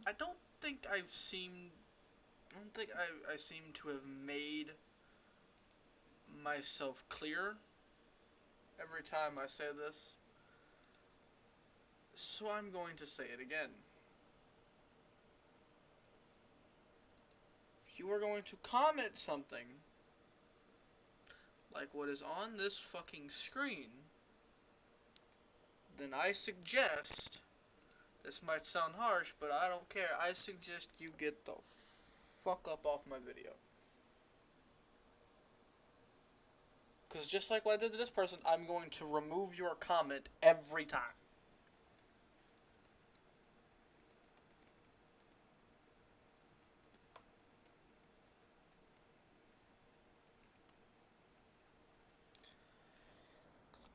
I don't think I seem to have made myself clear every time I say this. So I'm going to say it again. If you are going to comment something like what is on this fucking screen, then I suggest, this might sound harsh, but I don't care, I suggest you get the fuck up off my video. Because just like what I did to this person, I'm going to remove your comment every time.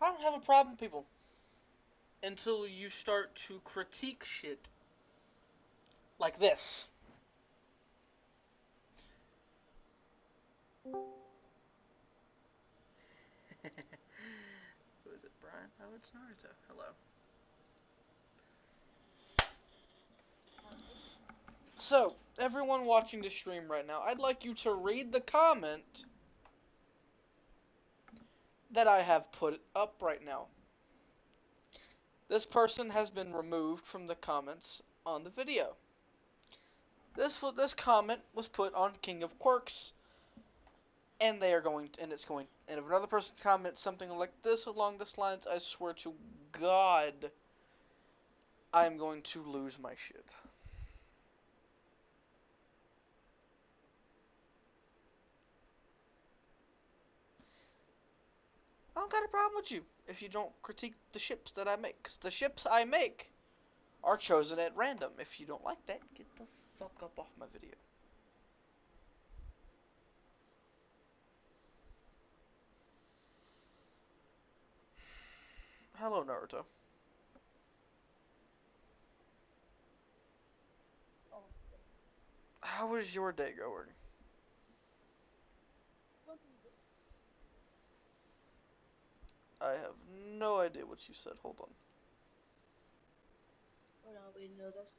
I don't have a problem, people, until you start to critique shit like this. Who is it, Brian? Oh, it's Naruto. Hello. So, everyone watching the stream right now, I'd like you to read the comment that I have put up right now. This person has been removed from the comments on the video. This comment was put on King of Quirks, and they are going to, and if another person comments something like this along this lines, I swear to God, I'm going to lose my shit. I don't got a problem with you if you don't critique the ships that I make. 'Cause the ships I make are chosen at random. If you don't like that, get the fuck up off my video. Hello, Naruto. How is your day going? I have no idea what you said. Hold on. Oh no, wait, no, that's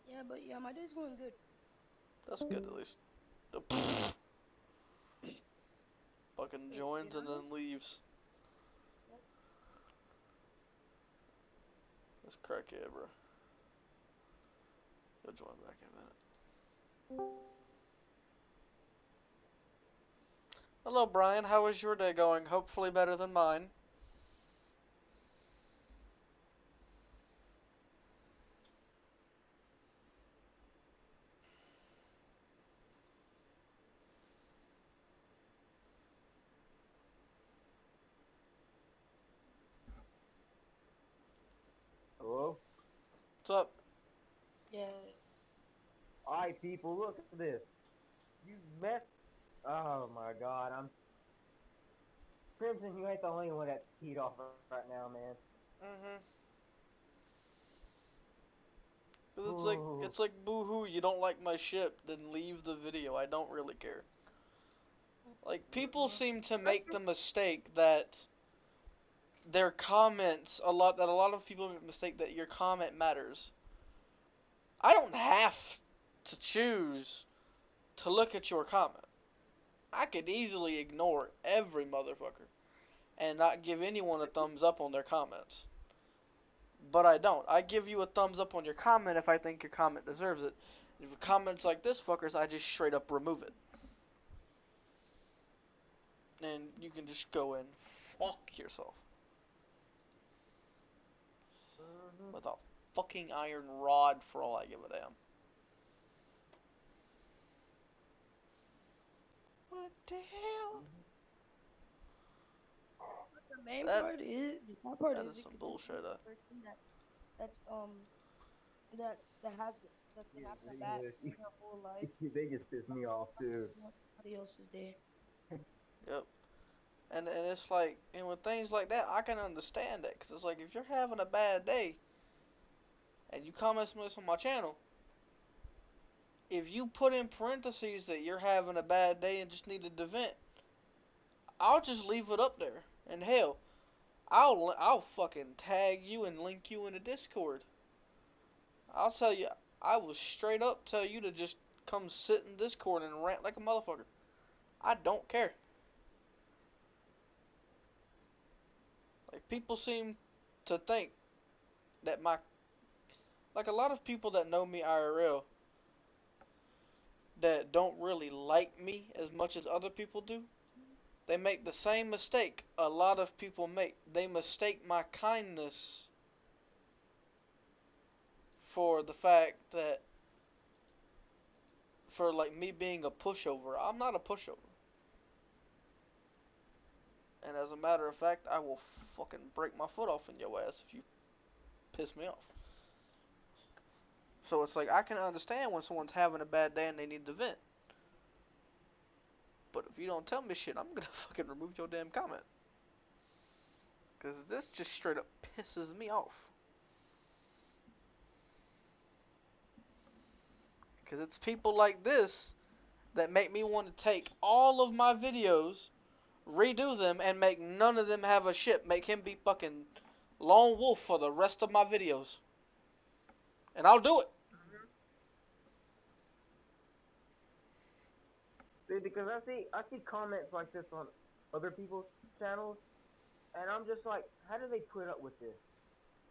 yeah, but yeah, my day's going good. That's good at least. Fucking Wait, joins did I and miss? then leaves. What? That's crackhead, bro. He'll join back in a minute. Hello, Brian. How is your day going? Hopefully better than mine. Hello? What's up? Yeah. Alright, people, look at this. You messed. Oh my god, I'm. Crimson, you ain't the only one that's teed off right now, man. Mm-hmm. Cause Ooh. it's like boo-hoo, you don't like my ship, then leave the video. I don't really care. Like, people seem to make the mistake that their comments that a lot of people make the mistake that your comment matters. I don't have to choose to look at your comment. I could easily ignore every motherfucker and not give anyone a thumbs up on their comments. But I don't. I give you a thumbs up on your comment if I think your comment deserves it. If your comment's like this fucker's, I just straight up remove it. And you can just go and fuck yourself. With a fucking iron rod for all I give a damn. What the hell? But the main That part is the sad part that is is it some could just be bullshit. the person that's that has that they Yeah, have the bat in their whole life. they just pissed me off too. Somebody else's day. Yep. And it's like, and with things like that, I can understand that, cause it's like if you're having a bad day and you comment something on my channel, if you put in parentheses that you're having a bad day and just needed to vent, I'll just leave it up there. And hell, I'll fucking tag you and link you in a Discord. I'll tell you, I will straight up tell you to just come sit in Discord and rant like a motherfucker. I don't care. Like, people seem to think that like, a lot of people that know me IRL that don't really like me as much as other people do, they make the same mistake a lot of people make. They mistake my kindness for the fact that, for like me being a pushover. I'm not a pushover. And as a matter of fact, I will fucking break my foot off in your ass if you piss me off. So it's like, I can understand when someone's having a bad day and they need to vent. But if you don't tell me shit, I'm gonna fucking remove your damn comment. Because this just straight up pisses me off. Because it's people like this that make me want to take all of my videos, redo them, and make none of them have a ship. Make him be fucking lone wolf for the rest of my videos. And I'll do it. See, because I see comments like this on other people's channels, and I'm just like, how do they put up with this?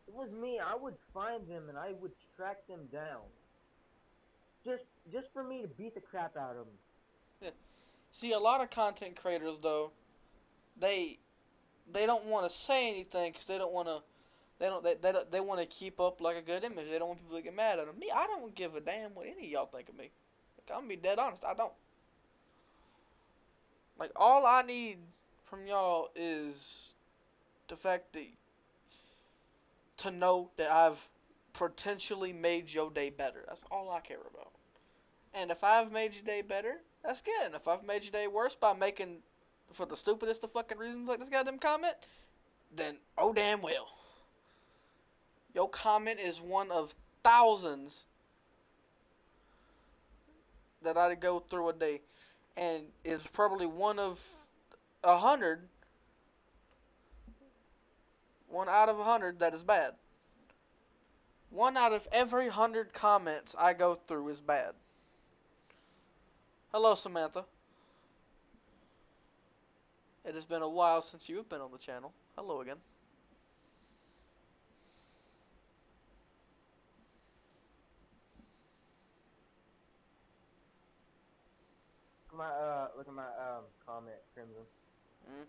If it was me, I would find them and I would track them down. Just for me to beat the crap out of them. Yeah. See, a lot of content creators though, they they don't want to say anything because they don't want to. They want to keep up like a good image. They don't want people to get mad at them. Me, I don't give a damn what any of y'all think of me. Like, I'm gonna be dead honest. I don't. Like, all I need from y'all is the fact that to know that I've potentially made your day better. That's all I care about. And if I've made your day better, that's good. And if I've made your day worse by making for the stupidest of fucking reasons like this goddamn comment, then oh damn well. Your comment is one of thousands that I go through a day, and is probably one of 100, one out of 100 that is bad. One out of every 100 comments I go through is bad. Hello, Samantha. It has been a while since you've been on the channel. Hello again. Look at my comment, Crimson. Mm.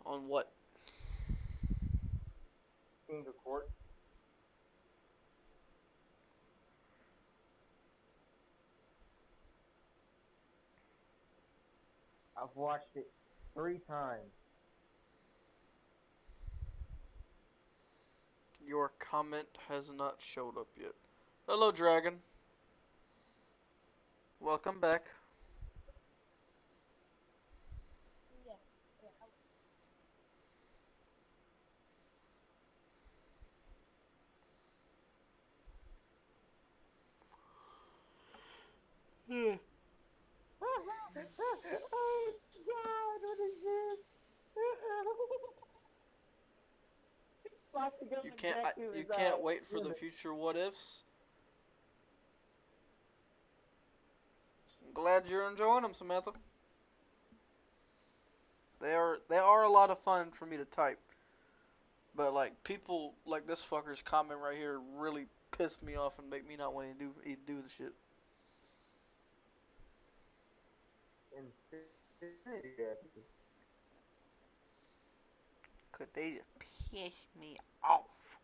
On what? King of Court. I've watched it 3 times. Your comment has not showed up yet. Hello, Dragon. Welcome back. Yeah. Hmm. Oh God, what is this? You can't. You can't wait for the future what ifs. I'm glad you're enjoying them, Samantha. They are a lot of fun for me to type, but like people like this fucker's comment right here really piss me off and make me not want to do the shit. Could they just piss me off?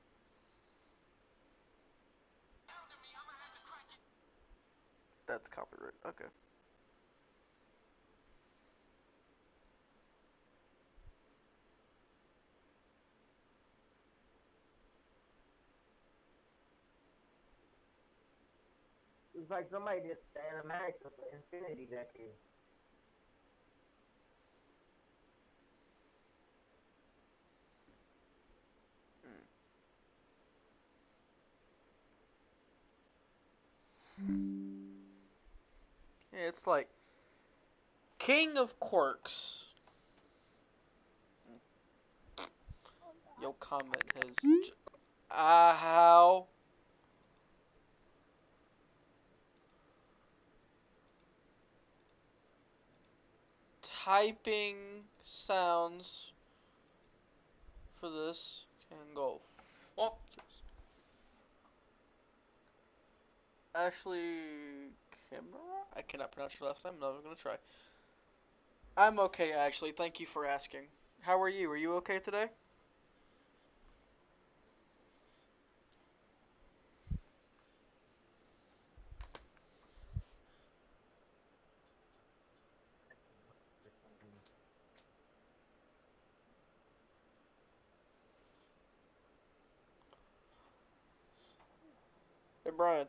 That's copyright. Okay. It's like somebody did the animatics of Infinity Decade. Yeah, it's like King of Quirks. Your comment has. How? Typing sounds for this can go. Fuck yes. Ashley Kimura? I cannot pronounce your last name. I'm not even gonna try. I'm okay, Ashley. Thank you for asking. How are you? Are you okay today? Hey Brian,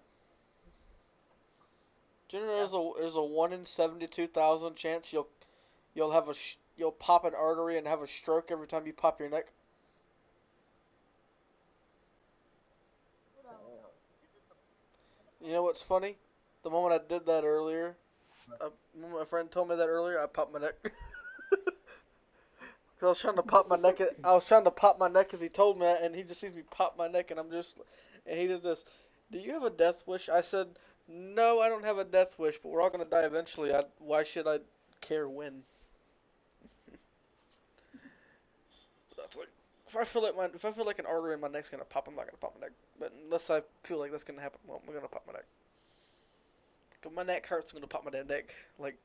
do you know there's a 1 in 72,000 chance you'll have you'll pop an artery and have a stroke every time you pop your neck? You know what's funny? The moment I did that earlier, when my friend told me that earlier, I popped my neck. Cause I was trying to pop my neck. I was trying to pop my neck as he told me, and he just sees me pop my neck, and and he did this. Do you have a death wish? I said, no, I don't have a death wish, but we're all gonna die eventually. Why should I care when? That's like, if I feel like an artery in my neck's gonna pop, I'm not gonna pop my neck. But unless I feel like that's gonna happen, well, I'm gonna pop my neck. If my neck hurts, I'm gonna pop my damn neck. Like,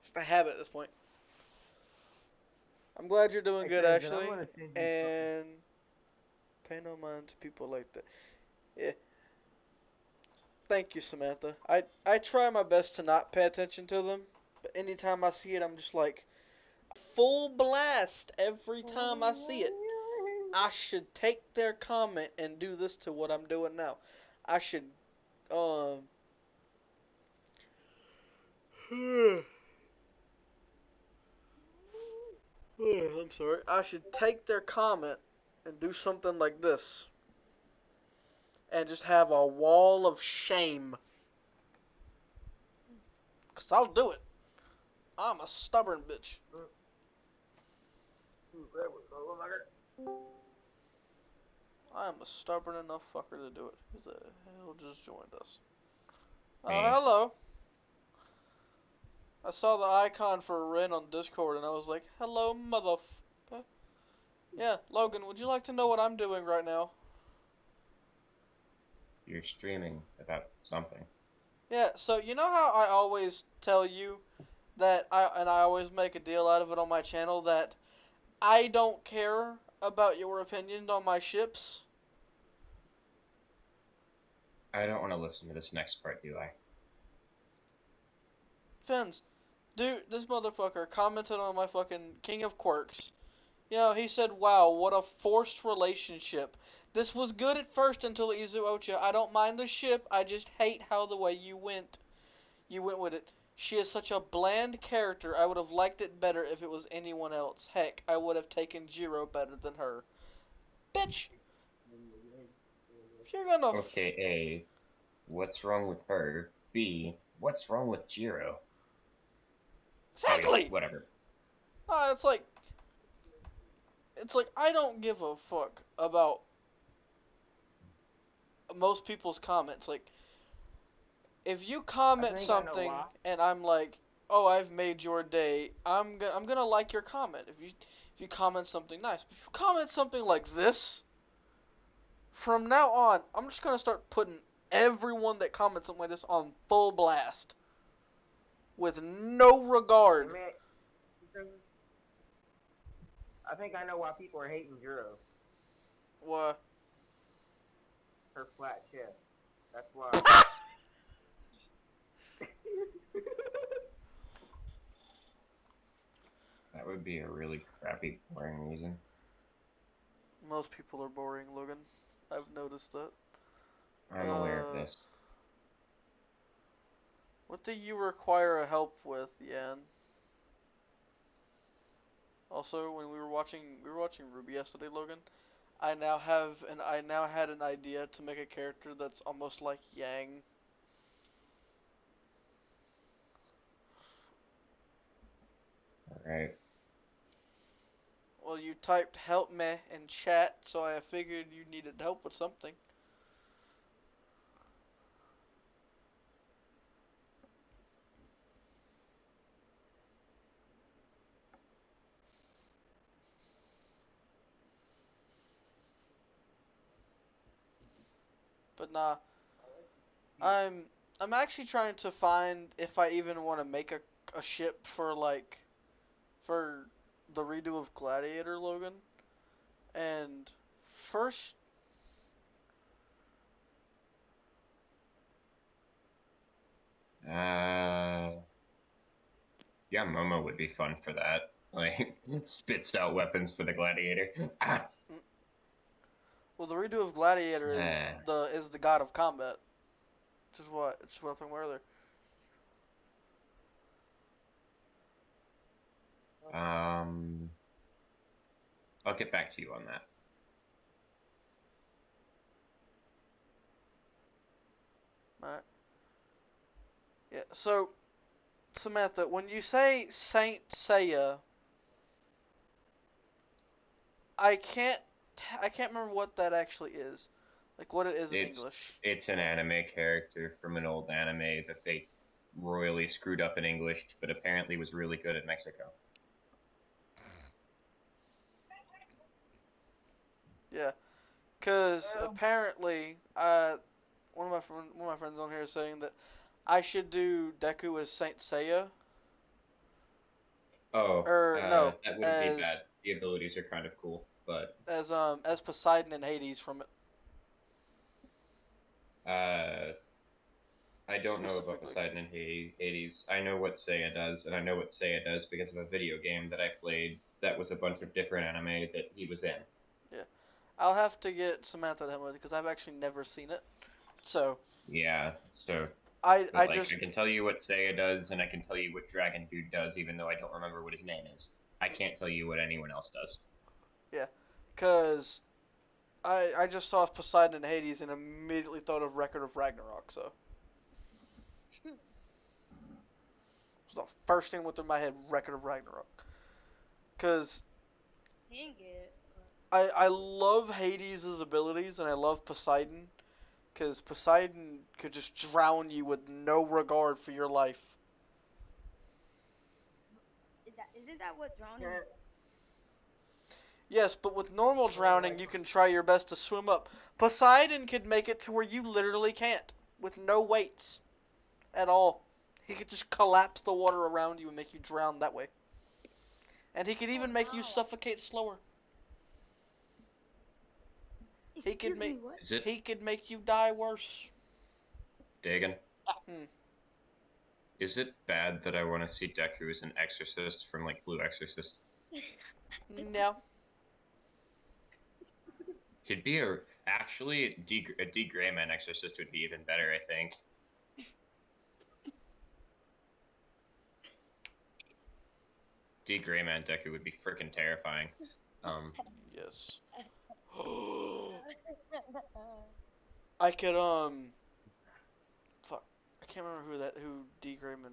it's a habit at this point. I'm glad you're doing good, Ashley, and pay no mind to people like that. Yeah. Thank you, Samantha. I try my best to not pay attention to them, but anytime I see it, I'm just like, full blast every time I see it. I should take their comment and do this to what I'm doing now. I should, I'm sorry. I should take their comment and do something like this. And just have a wall of shame. Cause I'll do it. I'm a stubborn bitch. I am a stubborn enough fucker to do it. Who the hell just joined us? Oh, hello. I saw the icon for Ren on Discord and I was like, hello, motherfucker. Yeah, Logan, would you like to know what I'm doing right now? You're streaming about something. Yeah, so you know how I always tell you that I always make a deal out of it on my channel that I don't care about your opinion on my ships? I don't want to listen to this next part, do I? Fins, dude, this motherfucker commented on my fucking King of Quirks. You know, he said, wow, what a forced relationship. This was good at first until Izu Ocha. I don't mind the ship, I just hate how the way you went with it. She is such a bland character, I would have liked it better if it was anyone else. Heck, I would have taken Jiro better than her. Bitch! If you're gonna... Okay, A, what's wrong with her? B, what's wrong with Jiro? Exactly! Okay, whatever. It's like, I don't give a fuck about most people's comments. Like, if you comment something and I'm like, oh, I've made your day, I'm gonna like your comment. If you comment something nice. But if you comment something like this, from now on, I'm just gonna start putting everyone that comments something like this on full blast. With no regard. I think I know why people are hating Juro. What? Her flat chest. That's why. That would be a really crappy, boring reason. Most people are boring, Logan. I've noticed that. I'm aware of this. What do you require help with, Yan? Also, when we were watching Ruby yesterday, Logan. I now had an idea to make a character that's almost like Yang. Right. Well, you typed help me in chat, so I figured you needed help with something. But nah, I'm I'm actually trying to find if I even want to make a ship for like for the redo of Gladiator, Logan. And first, Yeah, Momo would be fun for that. Like, spits out weapons for the gladiator. Ah. well, the redo of Gladiator Ah. is the god of combat, which is what I was talking about earlier. Um, I'll get back to you on that. Alright. Yeah. So Samantha, when you say Saint Seiya, I can't I can't remember what that actually is, like what it is in It's English. it's an anime character from an old anime that they royally screwed up in English, but apparently was really good in Mexico. Yeah, because apparently, one of my friends on here is saying that I should do Deku as Saint Seiya, Oh, or no, that wouldn't be bad. The abilities are kind of cool, but as Poseidon and Hades from it uh, I don't know about specifically. Poseidon and Hades. I know what Seiya does, and I know what Seiya does because of a video game that I played that was a bunch of different anime that he was in. Yeah, I'll have to get Samantha to help me because I've actually never seen it. So Yeah, so, but I like, just I can tell you what Seiya does, and I can tell you what Dragon Dude does, even though I don't remember what his name is. I can't tell you what anyone else does. yeah, because I just saw Poseidon and Hades and immediately thought of Record of Ragnarok. So it's the first thing went through my head, Record of Ragnarok. Because Dang it. I love Hades' abilities and I love Poseidon. Because Poseidon could just drown you with no regard for your life. Isn't that what drowning? Yes, but with normal drowning, you can try your best to swim up. Poseidon could make it to where you literally can't, with no weights at all. He could just collapse the water around you and make you drown that way. And he could Oh even make you no. suffocate slower. Excuse me, what? Is it He could make you die worse. Dagon? Hmm. Is it bad that I want to see Deku as an exorcist from like Blue Exorcist? No. He'd be actually a D Grayman exorcist would be even better, I think. D Grayman Deku would be freaking terrifying. Um, Yes. I could fuck. I can't remember who D. Grayman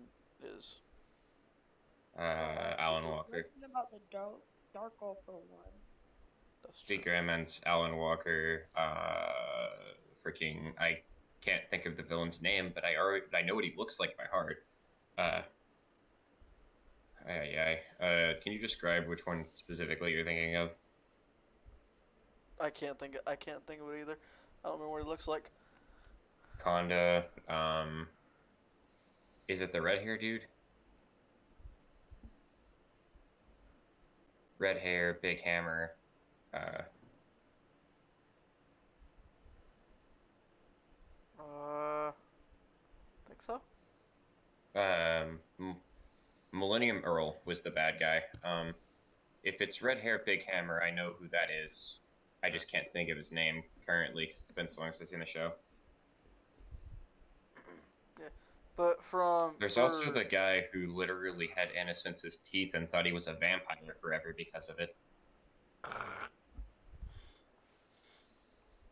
is. Alan Walker. Something about the dark for one. That's D true. Grayman's Alan Walker. Freaking I can't think of the villain's name, but I know what he looks like by heart. Uh, can you describe which one specifically you're thinking of? I can't think of it either. I don't remember what he looks like. Conda. Is it the red hair dude? Red hair, big hammer. Uh, Think so. um, Millennium Earl was the bad guy. If it's red hair, big hammer, I know who that is. I just can't think of his name currently because it's been so long since I've seen the show. Yeah, but There's also the guy who literally had Innocence's teeth and thought he was a vampire forever because of it.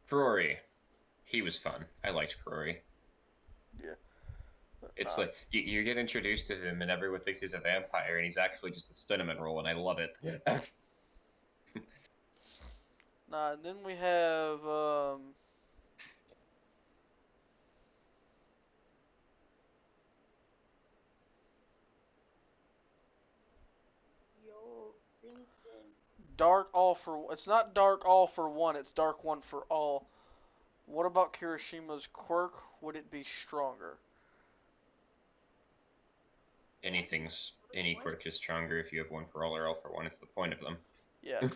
Kurori. He was fun. I liked Kurori. yeah, It's Nah, like you get introduced to him, and everyone thinks he's a vampire, and he's actually just a cinnamon roll, and I love it. nah. And then we have Yo, Vincent. Dark All for. It's not Dark All for One. It's Dark One for All. What about Kirishima's quirk? Would it be stronger? Any quirk is stronger if you have one for all or all for one. It's the point of them. Yeah.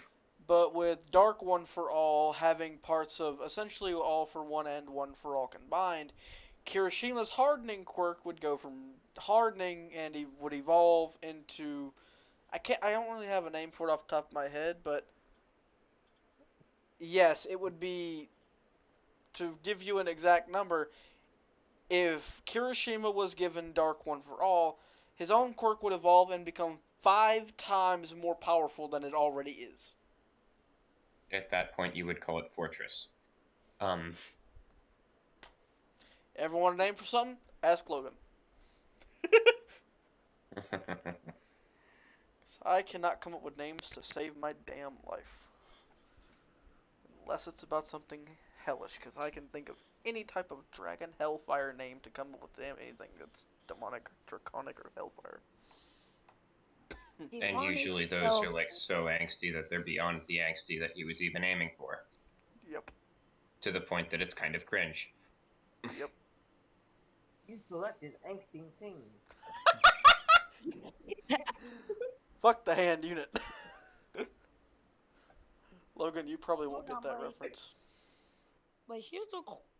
But with Dark One for All having parts of essentially All for One and One for All combined, Kirishima's hardening quirk would go from hardening and he would evolve into I don't really have a name for it off the top of my head, but yes, it would be to give you an exact number, if Kirishima was given Dark One for All, his own quirk would evolve and become 5 times more powerful than it already is. At that point, you would call it Fortress. Um, Ever want a name for something? Ask Logan. I cannot come up with names to save my damn life. Unless it's about something hellish, because I can think of any type of dragon hellfire name to come up with anything that's demonic, draconic, or hellfire. and Demonic usually those are like so angsty that they're beyond the angsty that he was even aiming for, Yep. to the point that it's kind of cringe. Yep. You selected angsty things. Fuck the hand unit. Logan, you probably won't get that Hold on, reference. but here's a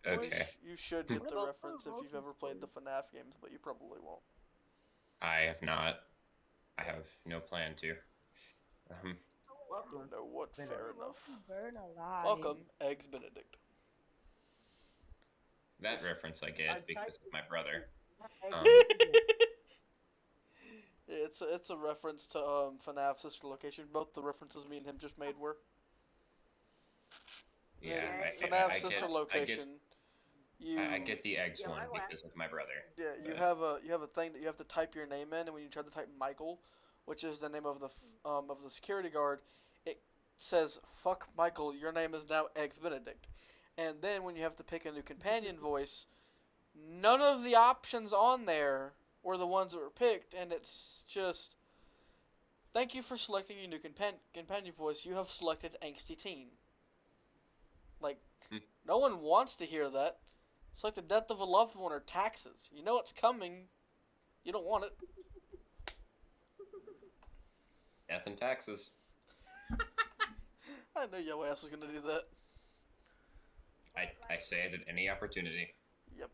Okay. You should get What the about reference if the you've ever played the FNAF games, but you probably won't. I have not. I have no plan to. Welcome. You know what? Fair Fair enough. Burn alive. Welcome, Eggs Benedict. That reference I get because of my brother. It's a reference to FNAF Sister Location. Both the references me and him just made were. Yeah, FNAF Sister Location. I get the eggs Yeah, one my because of my brother. Yeah, you but- have a thing that you have to type your name in, and when you try to type Michael, which is the name of the security guard, it says "fuck Michael, your name is now Eggs Benedict." And then when you have to pick a new companion voice, none of the options on there were the ones that were picked, and it's just thank you for selecting your new companion voice. You have selected Angsty Teen. Like, no one wants to hear that. It's like the death of a loved one or taxes. You know it's coming. You don't want it. Death and taxes. I knew your ass was gonna do that. I say it at any opportunity. Yep.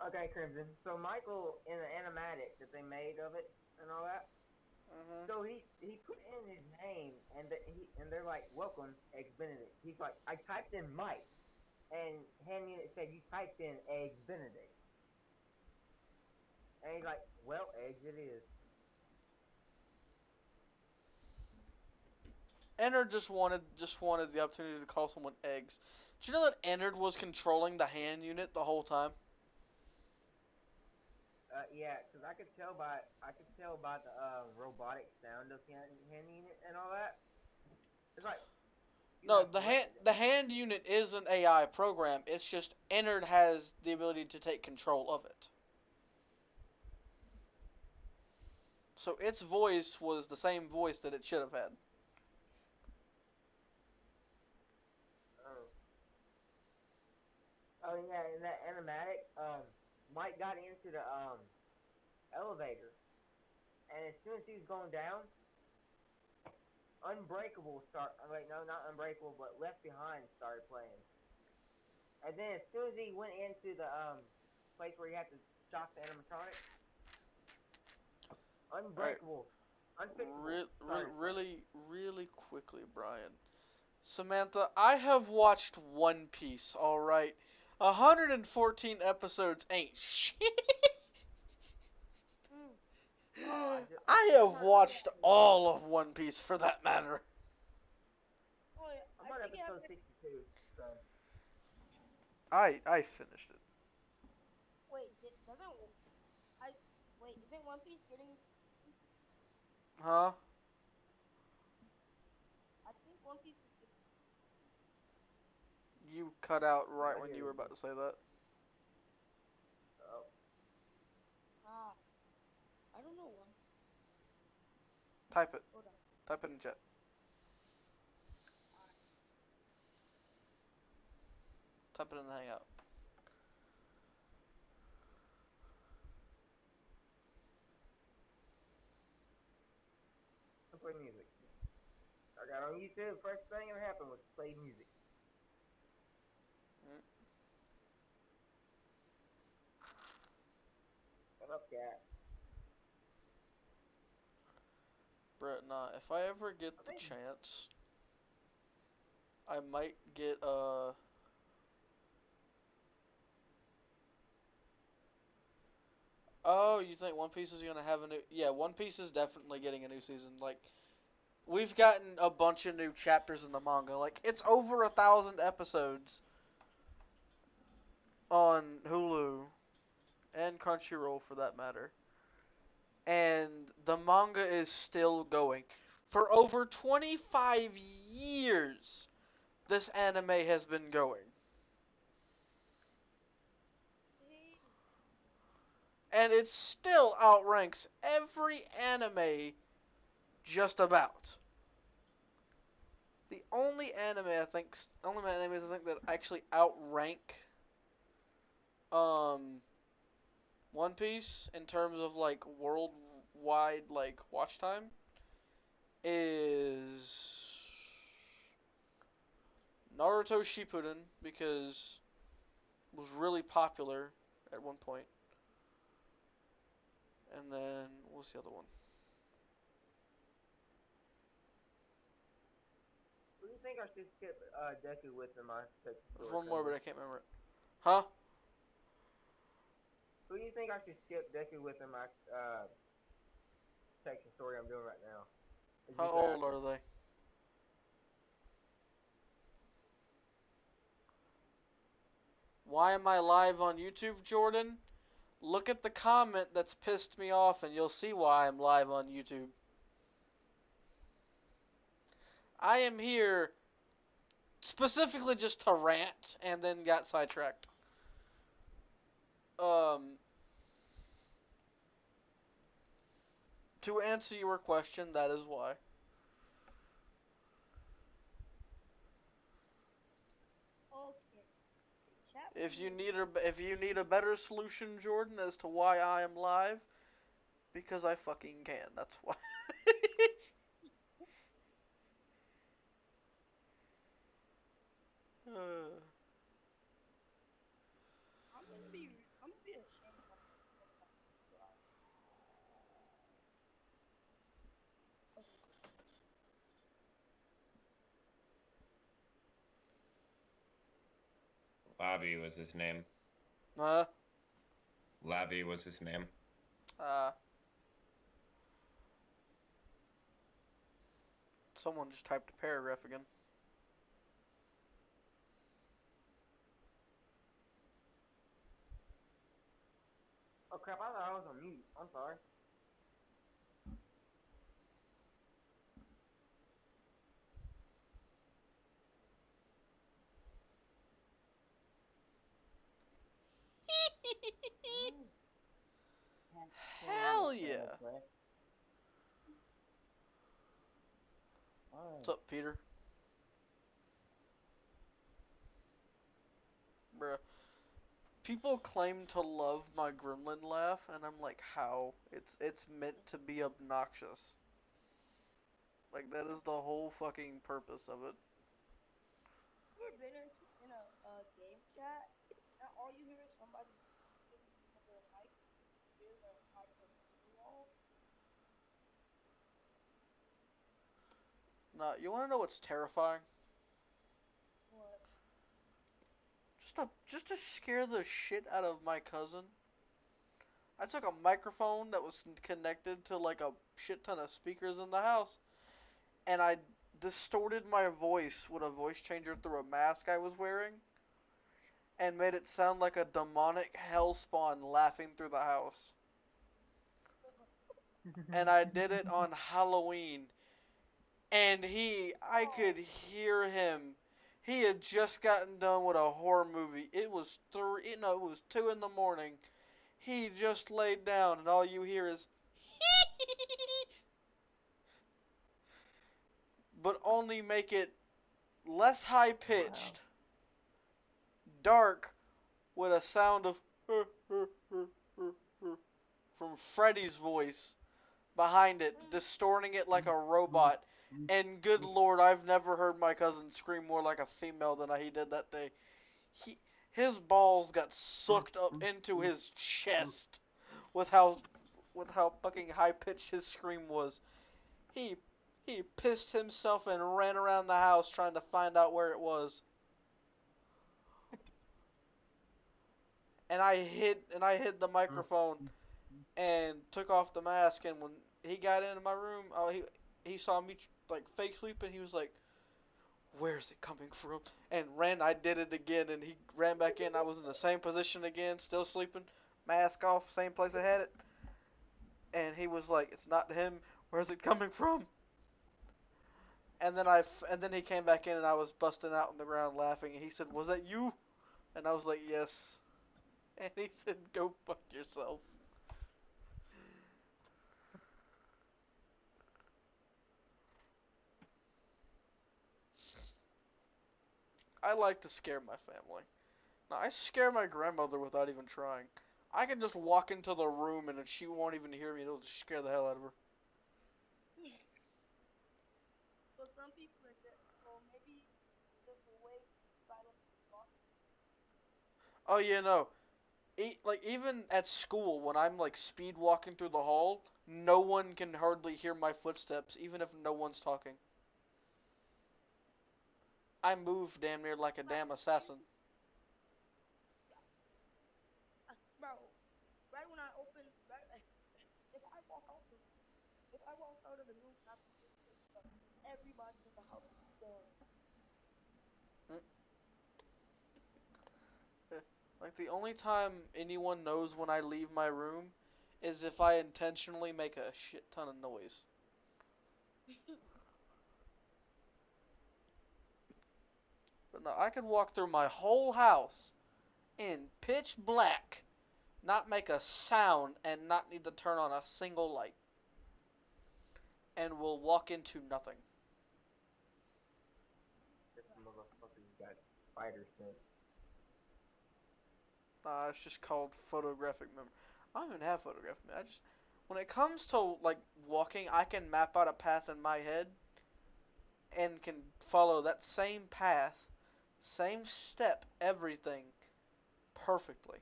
Okay, Crimson. So Michael, in the animatic that they made of it and all that, so he put in his name and they're like, "Welcome, Eggs Benedict." He's like, "I typed in Mike," and hand unit said, "You typed in Eggs Benedict," and he's like, "Well, eggs it is." Ennard just wanted the opportunity to call someone eggs. Did you know that Ennard was controlling the hand unit the whole time? Yeah, because I could tell by the robotic sound of hand unit and all that. It's like No, the hand unit is an AI program. It's just Ennard has the ability to take control of it. So its voice was the same voice that it should have had. Oh yeah, in that animatic, Mike got into the elevator, and as soon as he was going down, Unbreakable wait, no, not Unbreakable, but Left Behind started playing. And then as soon as he went into the place where he had to shock the animatronic, Unbreakable, Unfixable. Really quickly, Brian. Samantha, I have watched One Piece, alright? 114 episodes ain't shit. I have watched all of One Piece for that matter. I'm on episode 62, so. I finished it. Wait, doesn't I? Wait, isn't One Piece getting? Huh? I think One Piece is getting. You cut out right I when hear you were you. about to say that. Oh, Ah, I don't know why. Type it. Hold on. Type it in chat. Type it in the hangout. I play music. I got on YouTube. First thing that happened was play music. Mm. Shut up, cat. Brett, nah, if I ever get I the think chance, I might get Oh, you think One Piece is gonna have a new? Yeah, One Piece is definitely getting a new season. Like, we've gotten a bunch of new chapters in the manga. Like, it's over 1,000 episodes on Hulu and Crunchyroll for that matter, and the manga is still going. For over 25 years, this anime has been going, and it still outranks every anime just about. The only animes I think that actually outrank um One Piece in terms of like worldwide like watch time is Naruto Shippuden because it was really popular at one point. And then what's the other one? Who do you think I should skip Deku with in my Texas There's story one more, but coming? I can't remember it. Huh? Who do you think I should skip Deku with in my Texas story I'm doing right now? As How you could old ask him. are they? Why am I live on YouTube, Jordan? Look at the comment that's pissed me off and you'll see why I'm live on YouTube. I am here specifically just to rant and then got sidetracked. Um, to answer your question, that is why. Okay. Chat If you room. need a better solution, Jordan, as to why I am live, because I fucking can. That's why. I'm gonna be ashamed of myself. Okay. Lavi was his name. uh, Lavi was his name. uh, someone just typed a paragraph again. Oh crap! I thought I was on mute. I'm sorry. Hell yeah. What's up, Peter? Bruh. People claim to love my gremlin laugh, and I'm like, how? It's meant to be obnoxious. Like, that is the whole fucking purpose of it. You ever been in a game chat and all you hear is somebody speaking into their mic, hear their mic or listening wall? Nah, you wanna know what's terrifying? What? Just to scare the shit out of my cousin. I took a microphone that was connected to like a shit ton of speakers in the house, and I distorted my voice with a voice changer through a mask I was wearing. and made it sound like a demonic hellspawn laughing through the house. And I did it on Halloween. And I could hear him. He had just gotten done with a horror movie. It was it was 2 in the morning. He just laid down, and all you hear is, but only make it less high pitched, dark, with a sound of from Freddy's voice behind it, distorting it like a robot. And good lord, I've never heard my cousin scream more like a female than he did that day. His balls got sucked up into his chest with how fucking high pitched his scream was. He pissed himself and ran around the house trying to find out where it was. And I hid the microphone and took off the mask, and when he got into my room, he saw me like fake sleeping. He was like, "Where's it coming from?" And I did it again, and he ran back in. I was in the same position again, still sleeping, mask off, same place I had it. And he was like, "It's not him. Where's it coming from?" And then he came back in, and I was busting out on the ground laughing. And he said, "Was that you?" And I was like, "Yes." And he said, "Go fuck yourself." I like to scare my family. Now, I scare my grandmother without even trying. I can just walk into the room and she won't even hear me. It'll just scare the hell out of her. So some people are just, well, maybe just way too silent to talk. Oh yeah, no. Like even at school, when I'm like speed walking through the hall, no one can hardly hear my footsteps, even if no one's talking. I move damn near like a damn assassin. Bro, right when I open, right, if I walk out the, if I walk out of the room and I'm everybody in the house is staring. Like the only time anyone knows when I leave my room is if I intentionally make a shit ton of noise. But no, I could walk through my whole house in pitch black, not make a sound, and not need to turn on a single light. And will walk into nothing. This motherfucker's got spider sense. It's just called photographic memory. I don't even have photographic memory. When it comes to like walking, I can map out a path in my head and can follow that same path, same step, everything perfectly.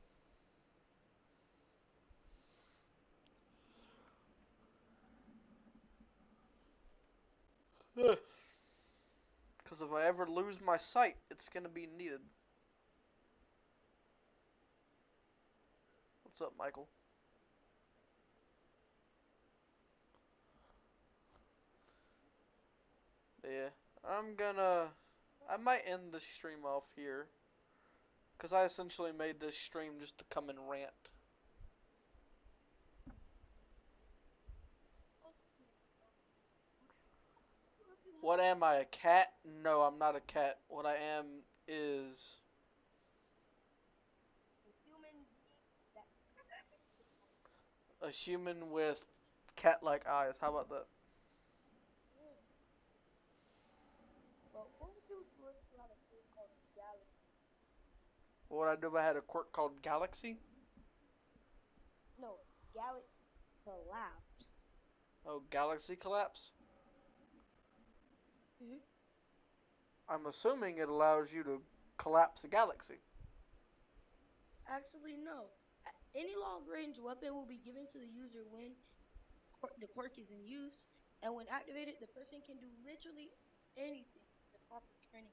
Because if I ever lose my sight, it's gonna be needed. What's up, Michael? Yeah, I might end the stream off here. Because I essentially made this stream just to come and rant. What am I, a cat? No, I'm not a cat. What I am is a human with cat-like eyes. How about that? Well, what would you do if you had a thing called Galaxy? What would I do if I had a quirk called Galaxy? No, Galaxy Collapse. Oh, Galaxy Collapse? Mm-hmm. I'm assuming it allows you to collapse a galaxy. Actually, no. Any long-range weapon will be given to the user when the quirk is in use, and when activated, the person can do literally anything with the proper training.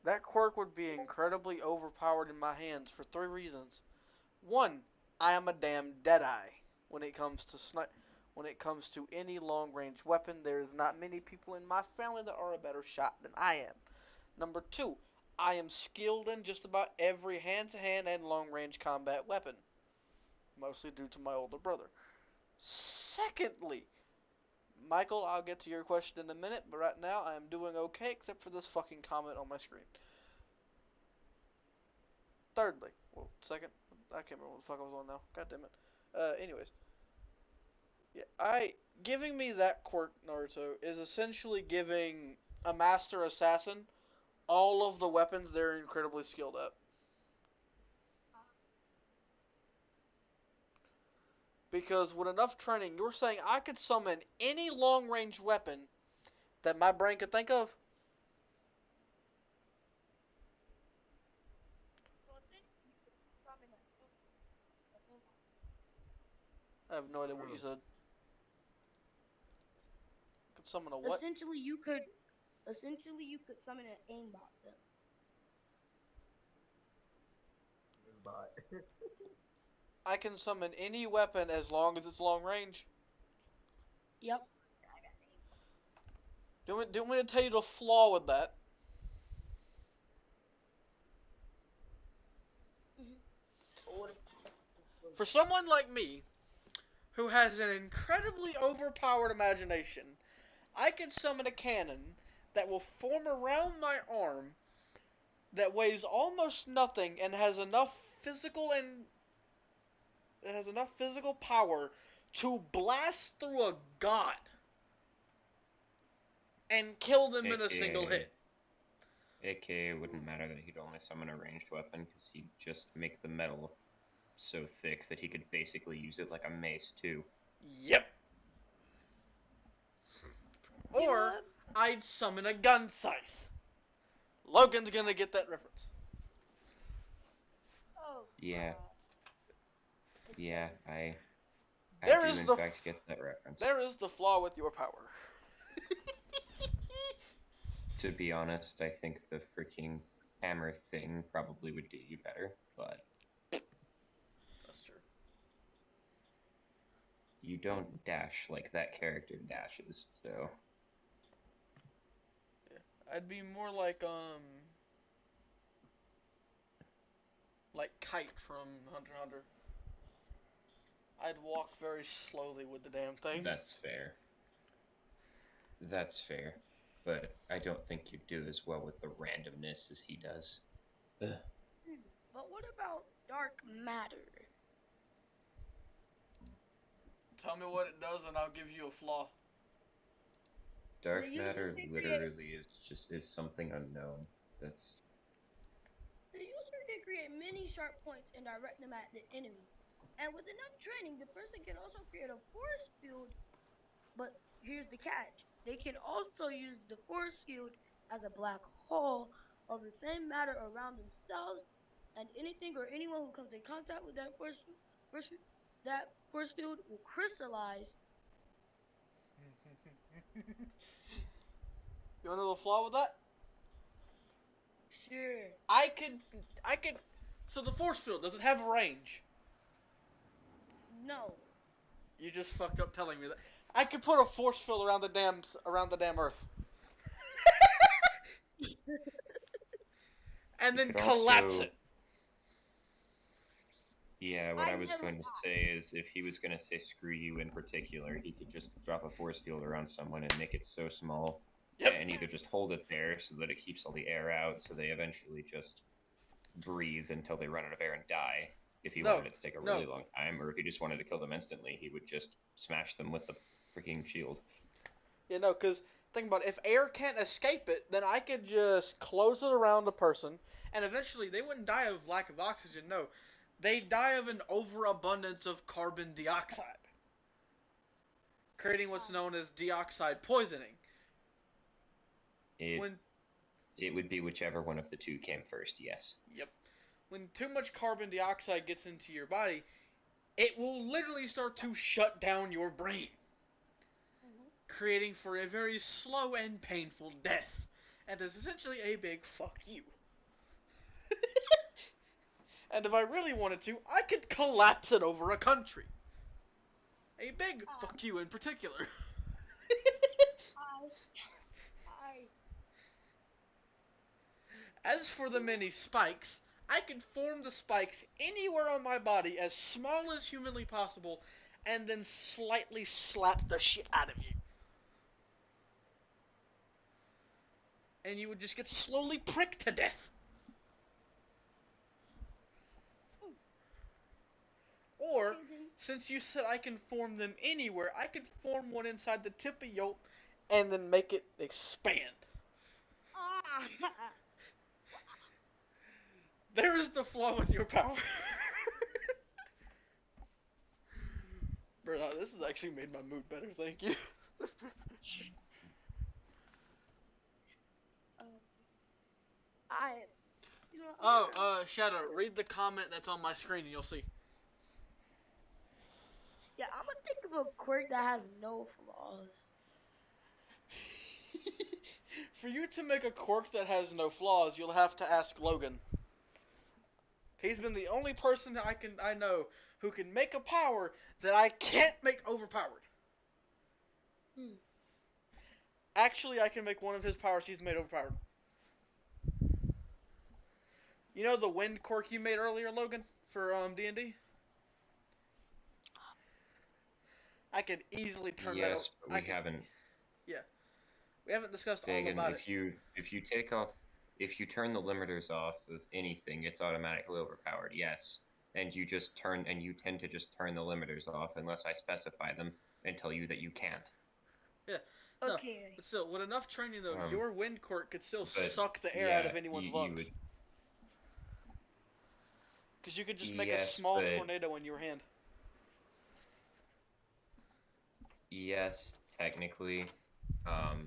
That quirk would be incredibly overpowered in my hands for 3 reasons. One, I am a damn deadeye when it comes to when it comes to any long-range weapon. There is not many people in my family that are a better shot than I am. Number 2, I am skilled in just about every hand-to-hand and long-range combat weapon, mostly due to my older brother. Secondly, Michael, I'll get to your question in a minute, but right now I am doing okay except for this fucking comment on my screen. Thirdly, well, second, I can't remember what the fuck I was on now. God damn it. Anyways, yeah, giving me that quirk, Naruto, is essentially giving a master assassin all of the weapons they're incredibly skilled at. Because with enough training, you're saying I could summon any long-range weapon that my brain could think of? I have no idea what you said. Could summon a what? Essentially, you could summon an aimbot then. But I can summon any weapon as long as it's long range. Yep. Do you want me to tell you the flaw with that? For someone like me, who has an incredibly overpowered imagination, I can summon a cannon that will form around my arm that weighs almost nothing and has enough physical power to blast through a god and kill them in a single hit. AKA, it wouldn't matter that he'd only summon a ranged weapon, because he'd just make the metal so thick that he could basically use it like a mace, too. Yep. Or I'd summon a gun scythe. Logan's gonna get that reference. Oh. Yeah. Yeah, I There do is in the fact get that reference. There is the flaw with your power. To be honest, I think the freaking hammer thing probably would do you better, but That's true. you don't dash like that character dashes, so Yeah. I'd be more like Kite from Hunter x Hunter. I'd walk very slowly with the damn thing. that's fair. That's fair. But I don't think you do as well with the randomness as he does. Ugh. But what about dark matter? Tell me what it does and I'll give you a flaw. Dark The user matter can literally is something unknown. That's The user can create many sharp points and direct them at the enemy. And with enough training, the person can also create a force field. But here's the catch: they can also use the force field as a black hole of the same matter around themselves, and anything or anyone who comes in contact with that force field will crystallize. You wanna know the flaw with that? Sure. I could. So the force field, does it have a range? No. You just fucked up telling me that. I could put a force field around the damn Earth. And You then could collapse also- it. yeah, what I was never going to say is if he was going to say screw you in particular, he could just drop a force field around someone and make it so small Yep. and either just hold it there so that it keeps all the air out so they eventually just breathe until they run out of air and die. If he wanted it to take a really long time, or if he just wanted to kill them instantly, he would just smash them with the freaking shield. Yeah, no, because think about it. If air can't escape it, then I could just close it around a person, and eventually they wouldn't die of lack of oxygen. No, they die of an overabundance of carbon dioxide, creating what's known as dioxide poisoning. It would be whichever one of the two came first, yes. Yep. When too much carbon dioxide gets into your body, it will literally start to shut down your brain, creating for a very slow and painful death. And is essentially a big fuck you. And if I really wanted to, I could collapse it over a country. A big fuck you in particular. As for the mini spikes, I can form the spikes anywhere on my body as small as humanly possible and then slightly slap the shit out of you. And you would just get slowly pricked to death. Or, since you said I can form them anywhere, I could form one inside the tip of your and then make it expand. There's the flaw with your power. Bro, this has actually made my mood better, thank you. Shadow, read the comment that's on my screen and you'll see. Yeah, I'm gonna think of a quirk that has no flaws. For you to make a quirk that has no flaws, you'll have to ask Logan. He's been the only person I know who can make a power that I can't make overpowered. Actually, I can make one of his powers he's made overpowered. You know the wind quirk you made earlier, Logan, for D&D? I could easily turn that over. Yes, but we haven't. Yeah. We haven't discussed Dagan, all about if you turn the limiters off of anything, it's automatically overpowered. Yes, and you tend to just turn the limiters off unless I specify them and tell you that you can't. Yeah. No, okay. But still, with enough training though, your wind quirk could still suck the air out of anyone's lungs. Because you could just make a small tornado in your hand. Yes, technically.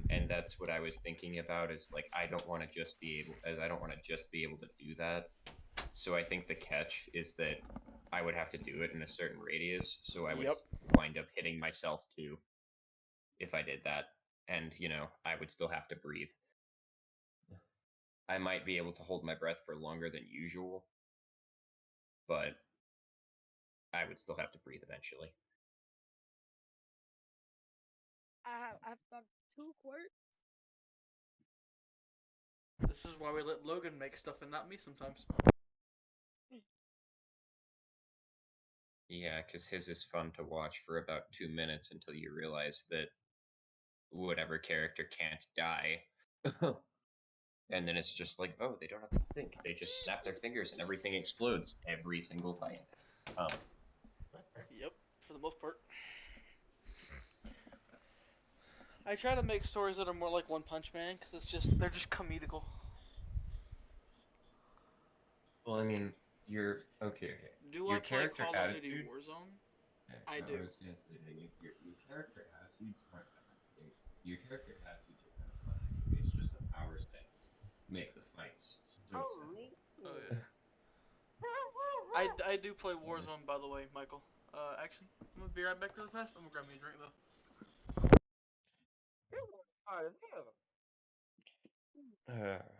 And that's what I was thinking about is like I don't want to just be able to do that. So I think the catch is that I would have to do it in a certain radius, so I would wind up hitting myself too if I did that. And, I would still have to breathe. I might be able to hold my breath for longer than usual, but I would still have to breathe eventually. I've got 2 quirks. This is why we let Logan make stuff and not me sometimes. Yeah, because his is fun to watch for about 2 minutes until you realize that whatever character can't die. And then it's just like, oh, they don't have to think. They just snap their fingers and everything explodes every single fight. Yep, for the most part. I try to make stories that are more like One Punch Man, because they're just comedical. Well, I mean, your Do I play Call of Duty Warzone? I do. I was gonna say that your character attitudes aren't that great. Your character attitudes are kind of fun, actually. It's just the power sets make the fights so sad. Oh yeah. I do play Warzone, by the way, Michael. Actually, I'm gonna be right back really fast. I'm gonna grab me a drink though.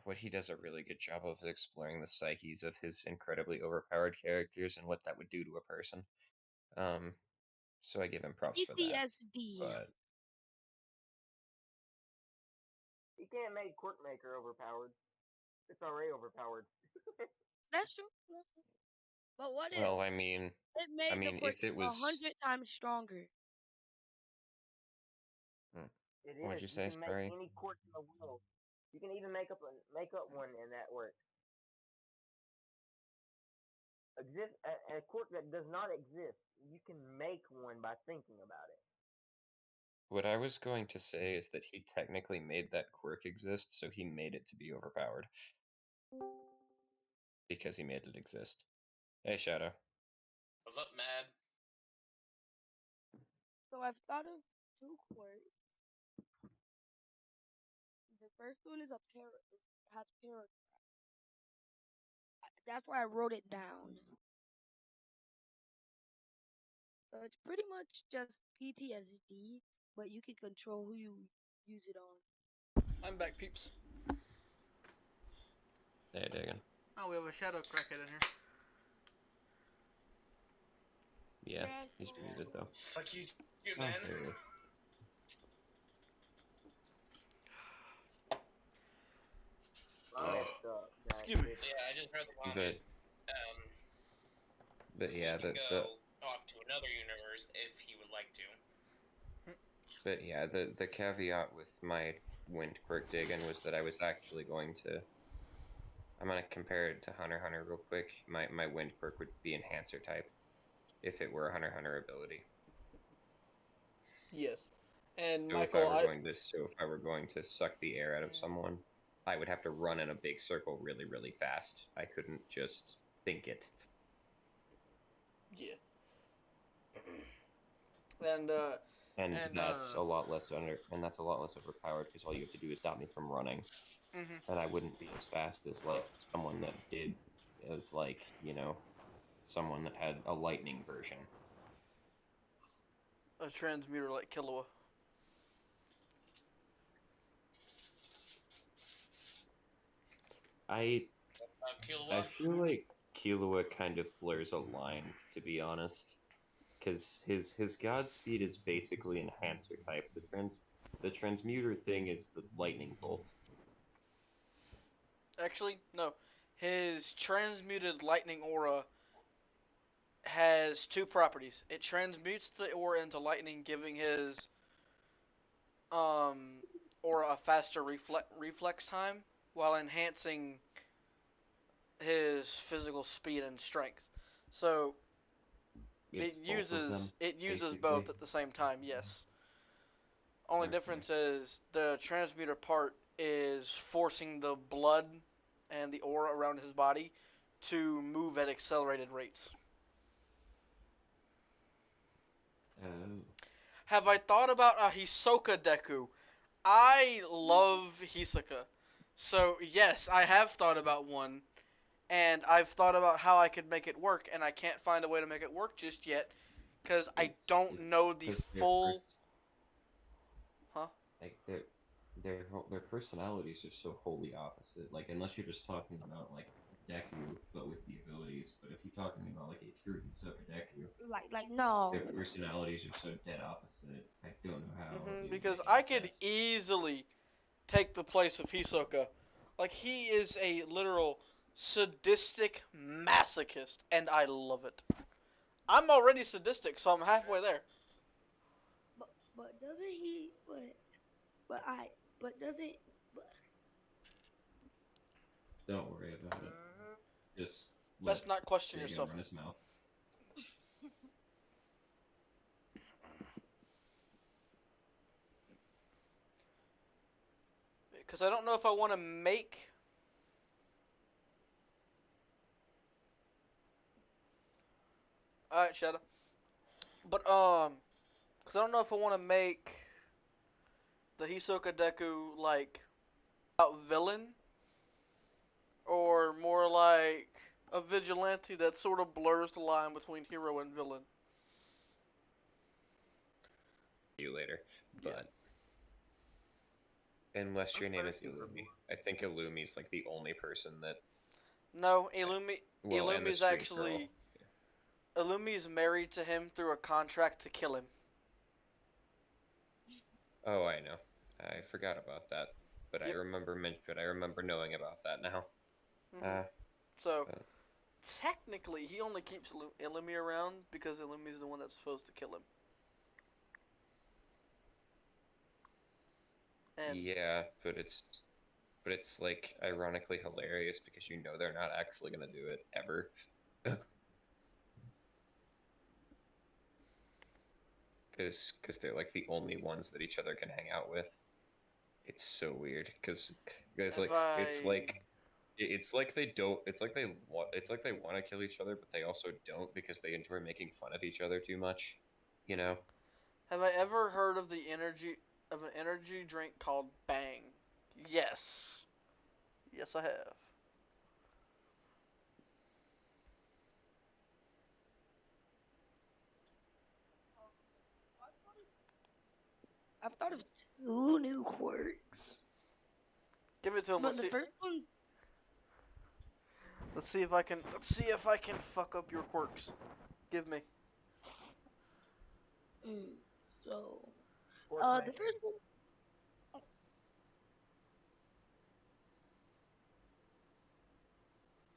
What he does a really good job of is exploring the psyches of his incredibly overpowered characters and what that would do to a person. So I give him props for that. PTSD. But you can't make Quirkmaker overpowered. It's already overpowered. That's true. But what if? Well, I mean, it made the quirk 100 times stronger. It is. What'd you say, can make any quirk in the world. You can even make up one and that works. A quirk that does not exist. You can make one by thinking about it. What I was going to say is that he technically made that quirk exist, so he made it to be overpowered. Because he made it exist. Hey, Shadow. What's up, Mad? So I've thought of 2 quirks. The first one is has paragraph. That's why I wrote it down. So it's pretty much just PTSD, but you can control who you use it on. I'm back, peeps. Hey, Dagan. Oh, we have a Shadow crackhead in here. Yeah, he's muted though. Fuck you, man. Excuse me. So yeah, I just read the comment. But yeah, he can go off to another universe if he would like to. But yeah, the caveat with my wind quirk digging was that I was actually going to. I'm gonna compare it to Hunter x Hunter real quick. My wind quirk would be enhancer type if it were a Hunter x Hunter ability. Yes. And So Michael, if I were going to suck the air out of someone, I would have to run in a big circle really, really fast. I couldn't just think it. yeah. And That's a lot less overpowered because all you have to do is stop me from running, mhm. and I wouldn't be as fast as like someone that did, as like someone that had a lightning version. A transmuter like Killua. I Killua? feel like Killua kind of blurs a line, to be honest, because his Godspeed is basically enhancer type. The transmuter thing is the lightning bolt. Actually, no. His transmuted lightning aura has two properties. It transmutes the aura into lightning, giving his aura a faster reflex time, while enhancing his physical speed and strength. So It's it both of them, uses basically. both at the same time. Yes. Only Okay. difference is the transmuter part is forcing the blood and the aura around his body to move at accelerated rates. Oh. Have I thought about a Hisoka Deku? I love Hisoka. So, yes, I have thought about one, and I've thought about how I could make it work, and I can't find a way to make it work just yet, because I don't know the Because full... Huh? like their personalities are so wholly opposite. Like unless you're just talking about like Deku, but with the abilities. But if you're talking about like a true Hisoka Deku, Like no. their personalities are so dead opposite. I don't know how it would Because make I any could sense. easily take the place of Hisoka. Like, he is a literal sadistic masochist, and I love it. I'm already sadistic, so I'm halfway there. But doesn't he? But I. But doesn't. But Don't worry about it. Just let Let's not question Dagon yourself. run his mouth. Because I don't know if I want to make... Alright, Shadow. But, because I don't know if I want to make the Hisoka Deku, like, about villain, or more like a vigilante that sort of blurs the line between hero and villain. You later, Yeah. but unless your name is Illumi, I think Illumi's like the only person that. No, Well, and the Illumi's street girl. actually... Illumi's married to him through a contract to kill him. Oh, I know. I forgot about that, but Yep. I remember knowing about that now. So, But technically, he only keeps Illumi around because Illumi's the one that's supposed to kill him. And yeah, but it's like ironically hilarious because you know they're not actually gonna do it ever. Because they're like the only ones that each other can hang out with. It's so weird because if like I... it's like they don't it's like they want to kill each other but they also don't because they enjoy making fun of each other too much, you know. Have I ever heard of an energy drink called Bang? Yes. Yes, I have. I've thought of two new quirks. Give it to him. But the first one's Let's see if I can. Let's see if I can fuck up your quirks. Give me. so. Fortnite. The first one.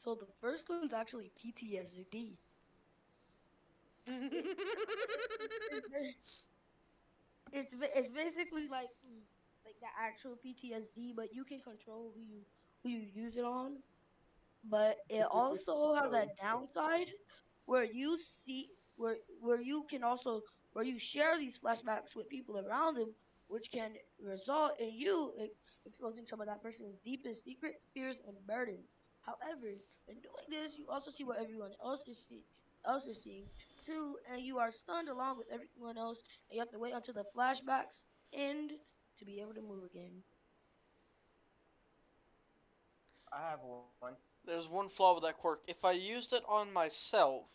So the first one's actually PTSD. It's basically like the actual PTSD, but you can control who you use it on. But it also has a downside where you see where you can also where you share these flashbacks with people around them, which can result in you exposing some of that person's deepest secrets, fears, and burdens. However, in doing this, you also see what everyone else is seeing too, and you are stunned along with everyone else, and you have to wait until the flashbacks end to be able to move again. I have one. There's one flaw with that quirk. If I used it on myself,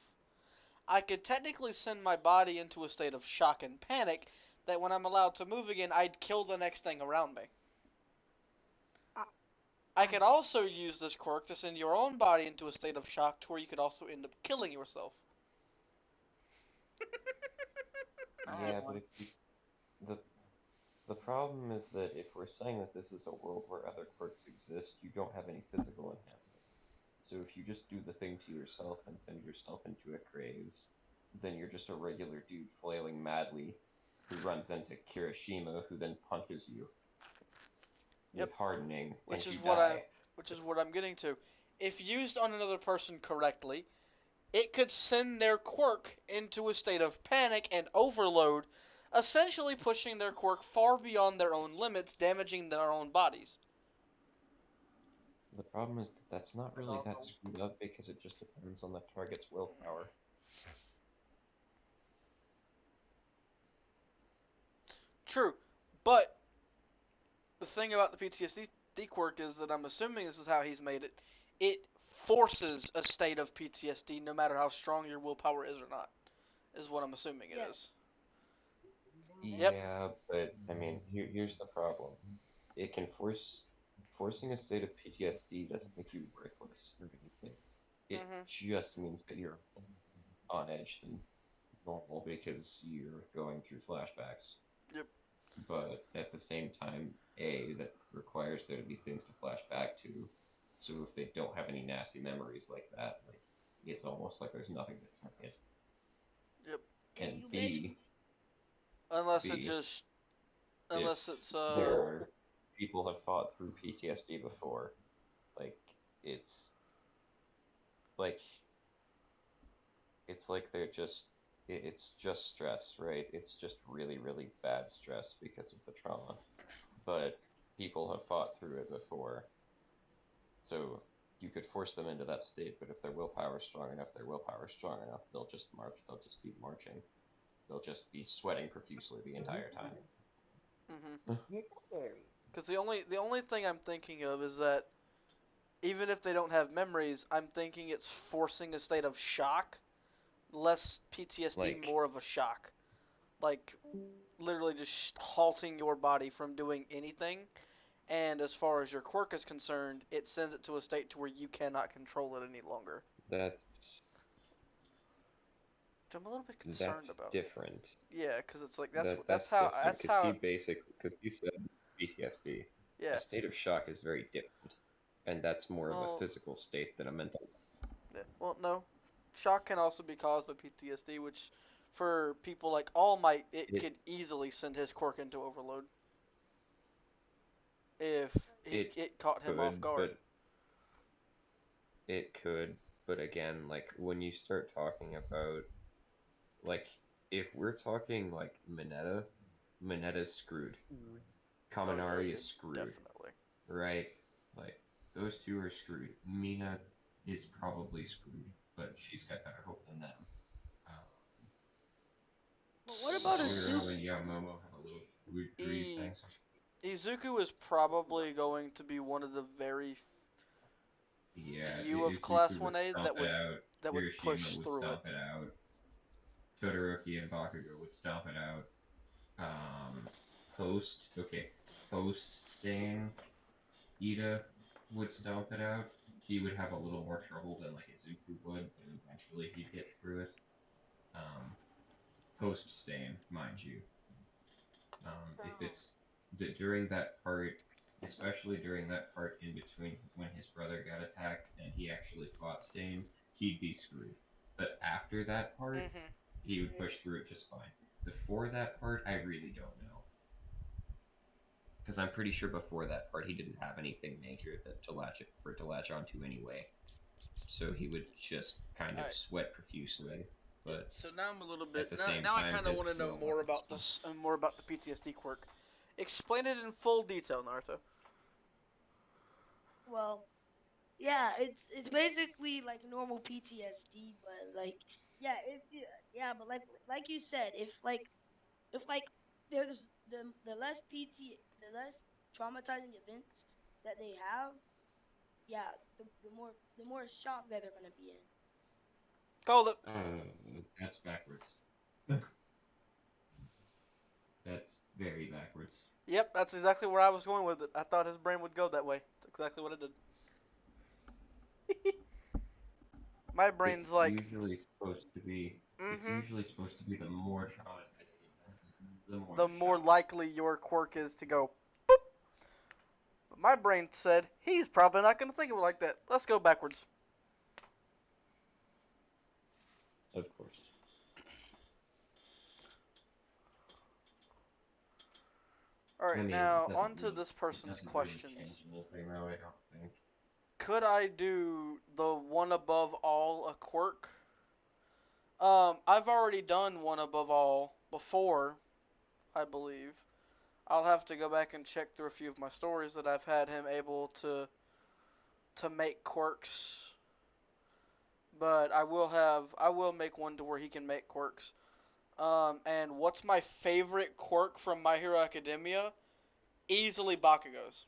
I could technically send my body into a state of shock and panic that when I'm allowed to move again, I'd kill the next thing around me. I, I could also use this quirk to send your own body into a state of shock to where you could also end up killing yourself. Yeah, but if you, the the problem is that if we're saying that this is a world where other quirks exist, you don't have any physical enhancements. So if you just do the thing to yourself and send yourself into a craze, then you're just a regular dude flailing madly who runs into Kirishima, who then punches you Yep, with hardening, and which you is what I die. which is what I'm getting to. If used on another person correctly, it could send their quirk into a state of panic and overload, essentially pushing their quirk far beyond their own limits, damaging their own bodies. The problem is that that's not And really that also, screwed up because it just depends on the target's willpower. True, but the thing about the PTSD quirk is that I'm assuming this is how he's made it. It forces a state of PTSD no matter how strong your willpower is or not, is what I'm assuming it yes. is. Yep. Yeah, but I mean, here's the problem. It can forcing a state of PTSD doesn't make you worthless or anything. It Mhm. just means that you're on edge than normal because you're going through flashbacks. Yep. But at the same time, that requires there to be things to flash back to. So if they don't have any nasty memories like that, like it's almost like there's nothing to target. Yep. And And you basically Unless it B, just, if unless it's there are people have fought through PTSD before, like it's like it's like they're just it's just stress, right? It's just really really bad stress because of the trauma. But people have fought through it before, so you could force them into that state. But if their willpower is strong enough, they'll just march. They'll just keep marching. They'll just be sweating profusely the entire time. Mhm. you're scary. Because the only thing I'm thinking of is that even if they don't have memories, I'm thinking it's forcing a state of shock, less PTSD, Like more of a shock. Like literally just halting your body from doing anything. And as far as your quirk is concerned, it sends it to a state to where you cannot control it any longer. that's Which I'm a little bit concerned that's about. different. Yeah, because it's like that's That's how different that's because he how basically because he said PTSD. yeah. A state of shock is very different, and that's more of a Well, physical state than a mental. yeah, well, no. Shock can also be caused by PTSD, which for people like All Might, it It could easily send his quirk into overload if it it caught him off could, guard. but it could, but again, like when you start talking about like if we're talking like Minetta's screwed. Oh yeah, Kaminari yeah, is screwed, definitely. right? Like those two are screwed. Mina is probably screwed, but she's got better hope than them. but what about Zero Azuki? and Yamamomo have a little. Were you I, saying something? Izuku is probably going to be one of the very Yeah, few of Class Izuku would 1A stomp it out. that would Hiroshima push would through it. stomp it out. Todoroki and Bakugo would stomp it out. Um, post Stain, Ida would stomp it out. He would have a little more trouble than like Izuku would, but eventually he'd get through it. Um, Post Stain, mind you. If it's during that part, especially during that part in between when his brother got attacked and he actually fought Stain, he'd be screwed. But after that part, Mm-hmm. he would push through it just fine. Before that part, I really don't know. Because I'm pretty sure before that part, he didn't have anything major to latch onto anyway. So he would just kind of Alright. sweat profusely. But So now I'm a little at bit the now. same Now I time, kind of his want to know kill more wasn't as about fun. this and more about the PTSD quirk. Explain it in full detail, Naruto. Well, yeah, it's basically like normal PTSD, but like if you but like you said, if there's the less the less traumatizing events that they have, yeah, the more shock that they're gonna be in. Called it. That's backwards. That's very backwards. Yep, that's exactly where I was going with it. I thought his brain would go that way. That's exactly what it did. My brain's It's like, usually supposed to be. It's mm-hmm. usually supposed to be the more traumatizing events, the more The the more shock. likely your quirk is to go. Boop. But my brain said he's probably not going to think of it like that. Let's go backwards. Of course. All I right, mean, now on to this it person's doesn't really questions. change anything, though. I don't think. Could I do the one above all a quirk? I've already done one above all before, I believe. I'll have to go back and check through a few of my stories that I've had him able to make quirks. But I will make one to where he can make quirks. And what's my favorite quirk from My Hero Academia? Easily Bakugo's.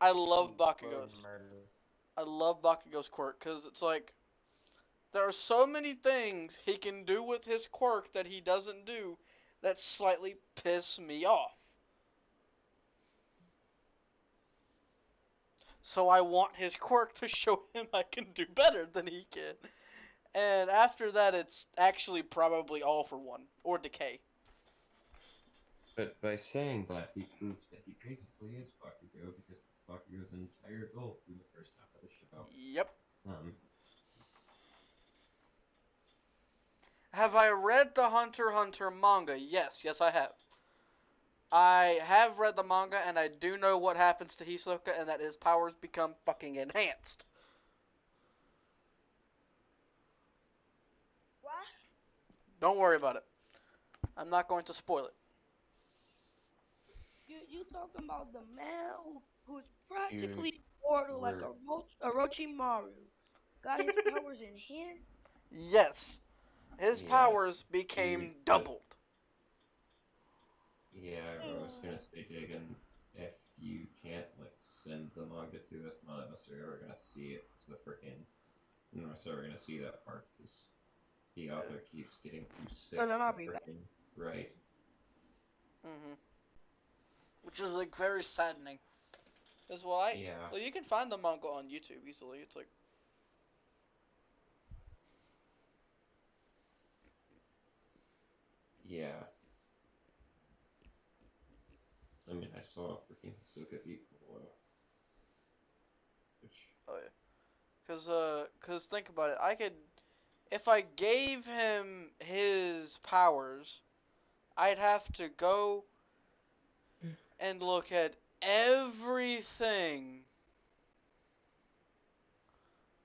I love Bakugo's. I love Bakugo's quirk because it's like there are so many things he can do with his quirk that he doesn't do that slightly piss me off. So I want his quirk to show him I can do better than he can. And after that, it's actually probably All for One or Decay. But by saying that, he proves that he basically is Bakugo because that's Bakugo's entire goal through the first half of the show. Yep. Um, Have I read the Hunter x Hunter manga? Yes, I have. I have read the manga, and I do know what happens to Hisoka, and that his powers become fucking enhanced. What? Don't worry about it. I'm not going to spoil it. You talking about the man who's you practically immortal like were a Orochimaru got his powers enhanced? Yes, his yeah, powers became but doubled. yeah, I was gonna say, Dagan, if you can't like send the manga to us, none of us are ever gonna see it. It's the freaking none of us are ever gonna see that part because the author keeps getting too No, sick no, to I'll be back. freaking write. Hmm. Which is like very saddening. As well, Yeah, you can find the manga on YouTube easily. It's like yeah. I mean, I saw freaking Hisoka equal, which oh yeah, cause think about it. I could if I gave him his powers, I'd have to go and look at everything.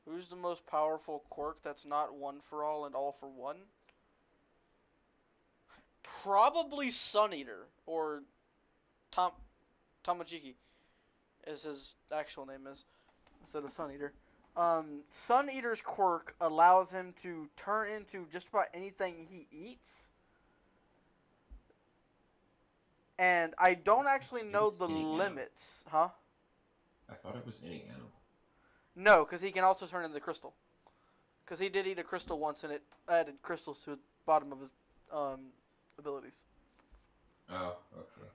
Who's the most powerful quirk that's not one for all and all for one? Probably Sun Eater or Tom Tamajiki, as his actual name is, instead of Sun Eater. Sun Eater's quirk allows him to turn into just about anything he eats. And I don't actually know it's the any animal. limits, huh? I thought it was any animal. No, because he can also turn into crystal. Because he did eat a crystal once, and it added crystals to the bottom of his abilities. Oh, okay.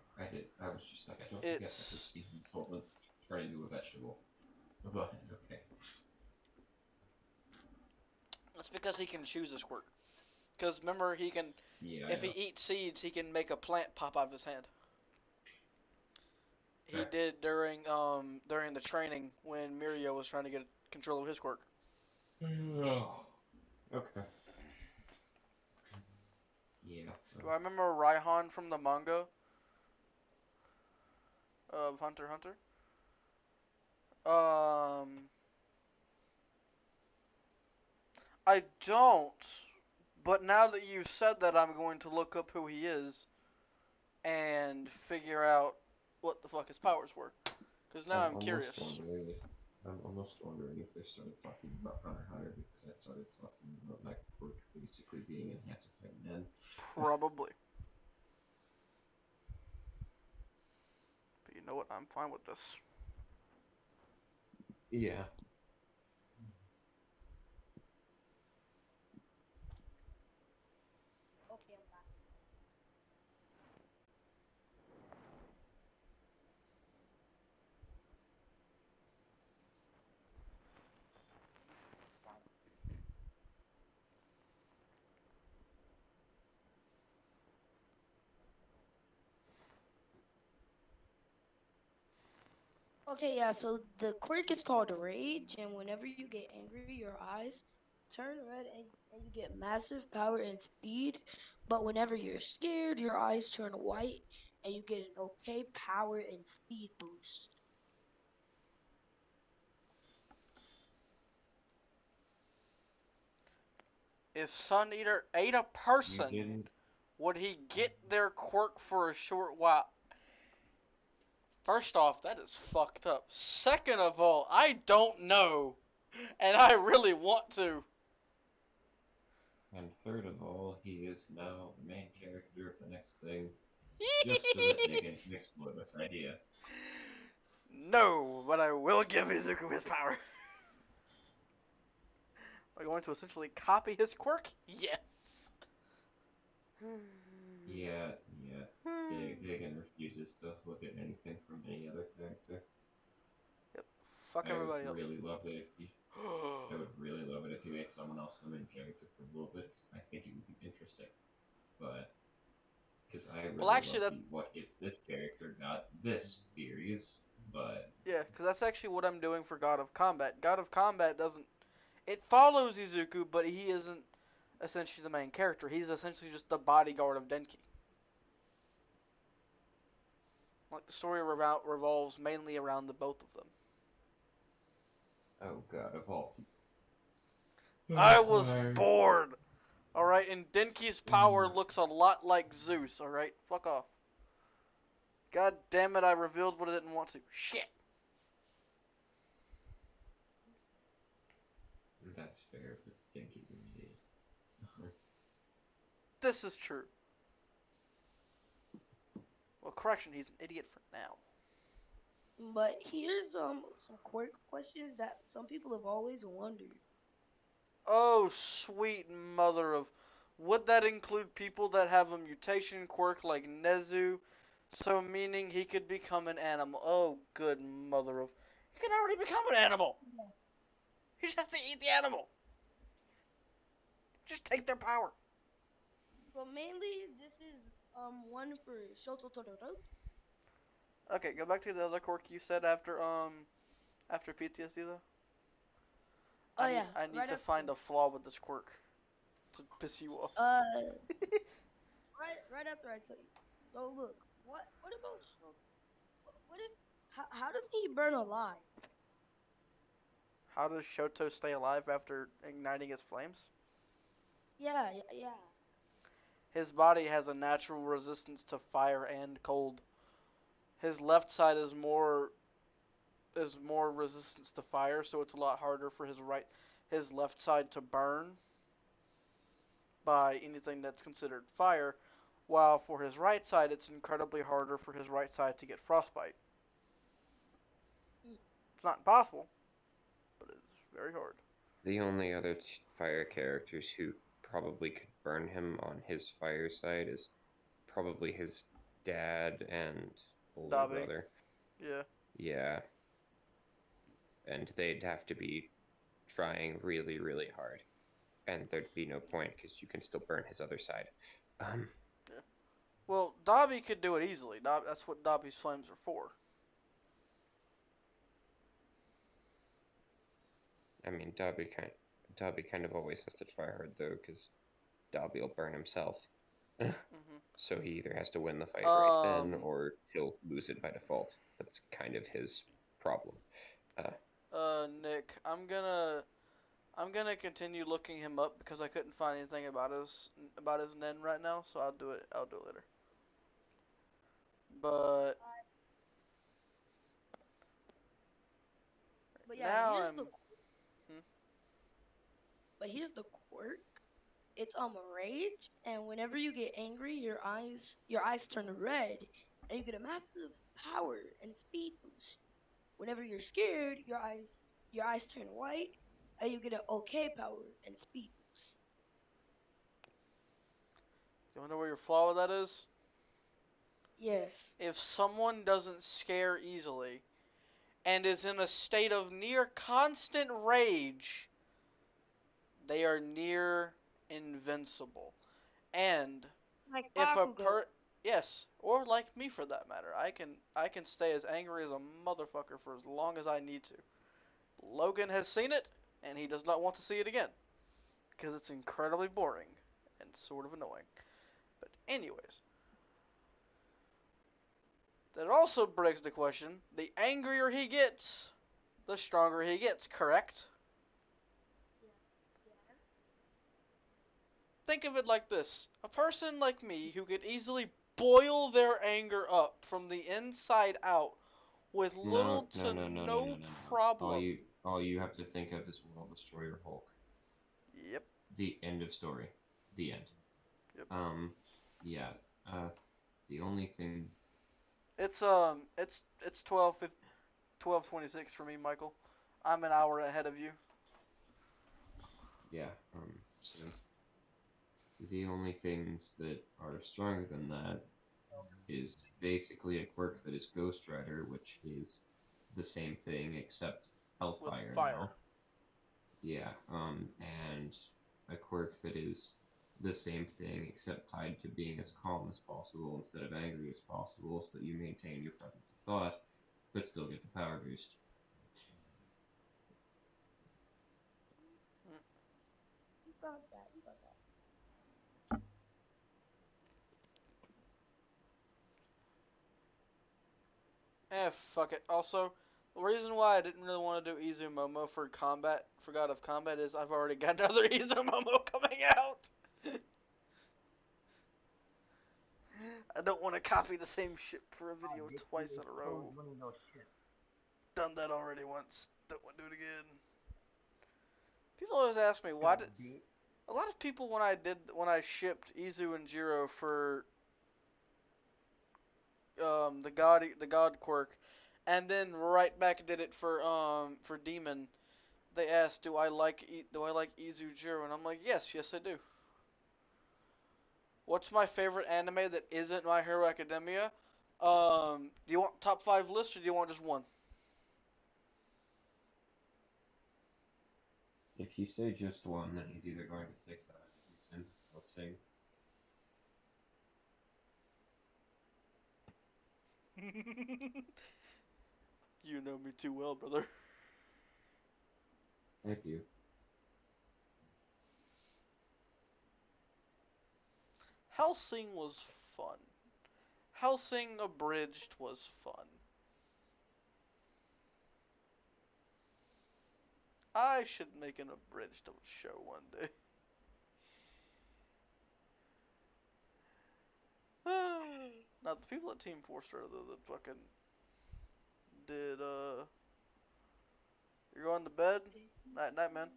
I was just like, I don't think I've ever It's seen him turn into a vegetable. But okay. It's because he can choose his quirk. Because remember, he can, Yeah. if he eats seeds, he can make a plant pop out of his hand. He did during the training when Mirio was trying to get control of his quirk. Oh. Okay. Yeah. Do I remember Raihan from the manga of Hunter x Hunter? I don't. But now that you've said that, I'm going to look up who he is and figure out what the fuck his powers were. Because now I'm curious. I'm almost wondering if they started talking about Hunter x Hunter because I started talking about my quirk basically being enhanced by men. Probably. But you know what? I'm fine with this. Yeah. Okay, I'm back. Okay, yeah, so the quirk is called Rage, and whenever you get angry, your eyes turn red and you get massive power and speed. But whenever you're scared, your eyes turn white and you get an okay power and speed boost. If Sun Eater ate a person, would he get their quirk for a short while? First off, that is fucked up. Second of all, I don't know. And I really want to. And third of all, he is now the main character of the next thing, just so that Negan can explore this idea. No, but I will give Izuku his power. Am I going to essentially copy his quirk? Yes. Yeah. Negan refuses to look at anything from any other character. Yep. Fuck I would everybody else. really love it if he. I would really love it if he made someone else the main character for a little bit, because I think it would be interesting. But because I really Well, actually, love the what if this character got this theories, but yeah, because that's actually what I'm doing for God of Combat. God of Combat doesn't. It follows Izuku, but he isn't essentially the main character. He's essentially just the bodyguard of Denki. Like, the story revolves mainly around the both of them. oh god, of all people. I was bored. Alright, and Denki's power looks a lot like Zeus, alright? Fuck off. God damn it, I revealed what I didn't want to. Shit. That's fair, but Denki's an idiot. This is true. Well, correction, he's an idiot for now. But here's some quirk questions that some people have always wondered. Oh, sweet mother of... Would that include people that have a mutation quirk like Nezu? So meaning he could become an animal. Oh, good mother of... He can already become an animal! You just have to eat the animal! Just take their power. But mainly, this is one for Shoto Todoroki. Okay, go back to the other quirk you said after PTSD though. Oh yeah, I need right to after. find a flaw with this quirk to piss you off. Right after I tell you this. So look, what about Shoto? What if how does he burn alive? How does Shoto stay alive after igniting his flames? Yeah. His body has a natural resistance to fire and cold. His left side is more resistance to fire, so it's a lot harder for his left side to burn by anything that's considered fire, while for his right side it's incredibly harder for his right side to get frostbite. It's not impossible, but it's very hard. The only other fire characters who probably could burn him on his fire side is probably his dad and older Dabi. brother. Yeah. Yeah. And they'd have to be trying really, really hard. and there'd be no point because you can still burn his other side. Um, Well, Dobby could do it easily. That's what Dobby's flames are for. I mean, Dobby kind of always has to try hard though, because Dobby will burn himself. Hmm So he either has to win the fight right then, Um, or he'll lose it by default. That's kind of his problem. Nick, I'm gonna continue looking him up because I couldn't find anything about his Nen right now, so I'll do it. I'll do it later. But But yeah, now I'm. Hmm? here's the quirk. It's rage, and whenever you get angry, your eyes turn red, and you get a massive power and speed boost. Whenever you're scared, your eyes turn white, and you get an okay power and speed boost. You wanna know where your flaw with that is? Yes. If someone doesn't scare easily and is in a state of near constant rage, they are near invincible. And Like if a Bakugo. per yes, or like me for that matter, I can stay as angry as a motherfucker for as long as I need to. Logan has seen it, and he does not want to see it again because it's incredibly boring and sort of annoying. But anyways, that also begs the question: the angrier he gets, the stronger he gets. Correct? Think of it like this: a person like me who could easily boil their anger up from the inside out with No, little no, to no, no, no, no, no no, no. problem. All you have to think of is World Destroyer Hulk. Yep, The end of story. The end. yep. Um, yeah. The only thing. It's 12:26 for me, Michael. I'm an hour ahead of you. Yeah. So the only things that are stronger than that is basically a quirk that is Ghost Rider, which is the same thing except With Hellfire fire. now. Yeah, and a quirk that is the same thing except tied to being as calm as possible instead of angry as possible, so that you maintain your presence of thought, but still get the power boost. Mm. You got that. You got that. Fuck it. Also, the reason why I didn't really want to do Izumomo for combat, for God of Combat, is I've already got another Izumomo coming out. I don't want to copy the same shit for a video twice in a row. Done that already once. Don't want to do it again. People always ask me why did a lot of people when I shipped Izu and Jiro for the god quirk, and then right back did it for Demon. They asked, do I like Izu Jiro? And I'm like, yes I do. What's my favorite anime that isn't My Hero Academia? Do you want top 5 list or do you want just one? If you say just one, then he's either going to say Sins or Sing. You know me too well, brother. I do. Hellsing was fun. Hellsing Abridged was fun. I should make an abridged show one day. Now the people at Team Forster though that fucking did you're going to bed? Night night man.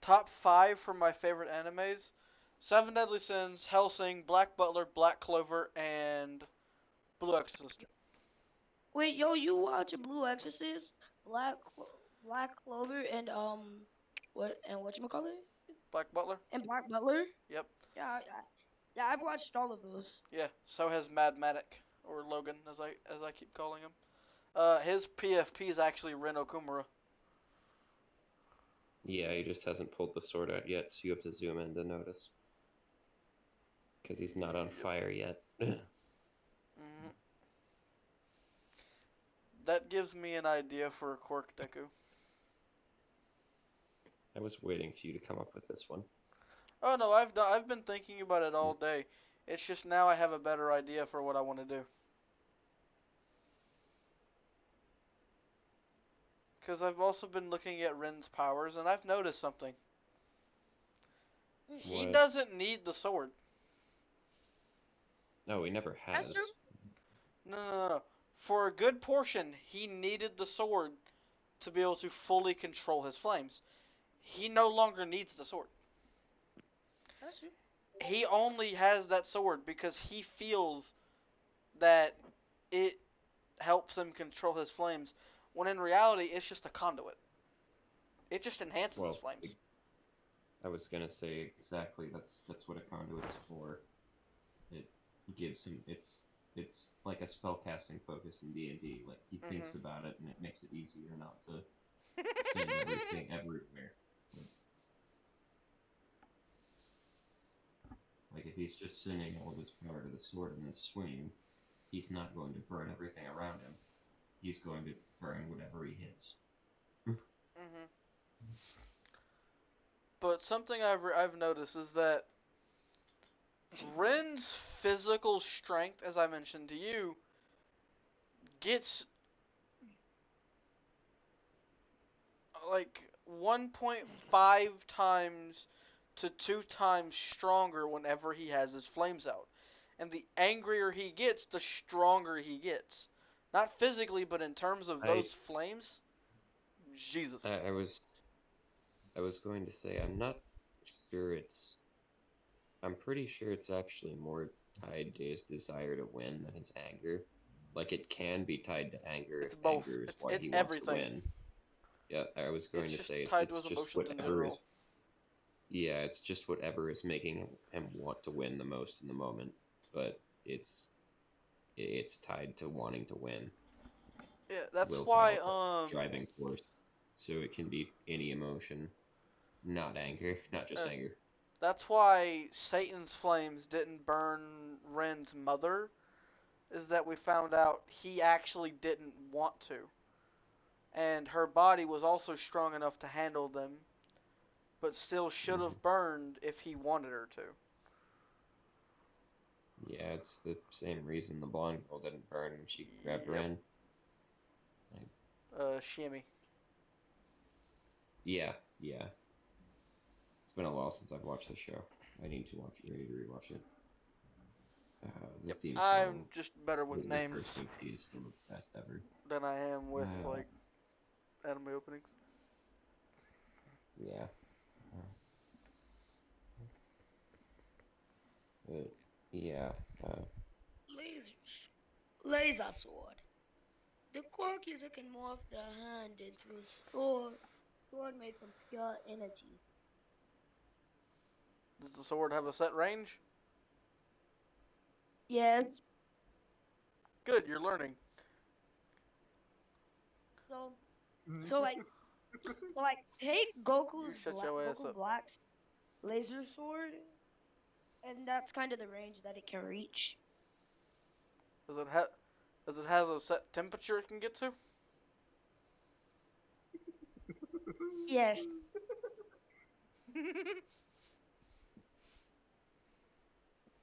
Top 5 for my favorite animes. Seven Deadly Sins, Hellsing, Black Butler, Black Clover, and Blue Exorcist. Wait, yo, you watch Blue Exorcist, Black Clover, and whatchamacallit? Black Butler? And Black Butler? Yep. Yeah, I've watched all of those. Yeah. So has Mad Matic, or Logan as I keep calling him. His PFP is actually Ren Okumura. Yeah, he just hasn't pulled the sword out yet, so you have to zoom in to notice. Because he's not on fire yet. Mm-hmm. That gives me an idea for a quirk, Deku. I was waiting for you to come up with this one. Oh no, I've been thinking about it all day. It's just now I have a better idea for what I want to do. Because I've also been looking at Ren's powers, and I've noticed something. He What? doesn't need the sword. No, he never That's true. has. No. For a good portion, he needed the sword to be able to fully control his flames. He no longer needs the sword. That's true. He only has that sword because he feels that it helps him control his flames, when in reality, it's just a conduit. It just enhances his Well, flames. I was gonna say exactly that's what a conduit's for. It gives him it's like a spellcasting focus in D&D. Like he thinks Mm-hmm. about it, and it makes it easier not to send everything everywhere. Like if he's just sending all of his power to the sword in this swing, he's not going to burn everything around him. He's going to burn whatever he hits. Mm-hmm. But something I've noticed is that Ren's physical strength, as I mentioned to you, gets like 1.5 times to 2 times stronger whenever he has his flames out. And the angrier he gets, the stronger he gets. Not physically, but in terms of I those flames. Jesus. I was going to say I'm not sure it's I'm pretty sure it's actually more tied to his desire to win than his anger. Like it can be tied to anger It's if both. anger is It's why it's he wants to everything. win. Yeah, I was going It's to just say tied to it's his just emotions in whatever is general. yeah, it's just whatever is making him want to win the most in the moment. But it's tied to wanting to win. Yeah, that's why Willpower, driving force. So it can be any emotion, not anger, not just uh, anger. that's why Satan's flames didn't burn Ren's mother, is that we found out he actually didn't want to. And her body was also strong enough to handle them, but still should Mhm. have burned if he wanted her to. Yeah, it's the same reason the blonde girl didn't burn when she grabbed Yep. Ren. Like, Shimmy. yeah. It's been a while since I've watched the show. I need to watch it. I need to rewatch it. The Yep. theme I'm song, just better with the first names OP is still the best ever. than I am with, Uh, like, anime openings. yeah. Uh, but yeah. Uh, Lasers. Laser sword. The Corkies can morph their hand into a sword made from pure energy. Does the sword have a set range? Yes. Good, you're learning. So so like take You shut your ass Goku up. Black's laser sword, and that's kind of the range that it can reach. Does it have? Does it has a set temperature it can get to? Yes.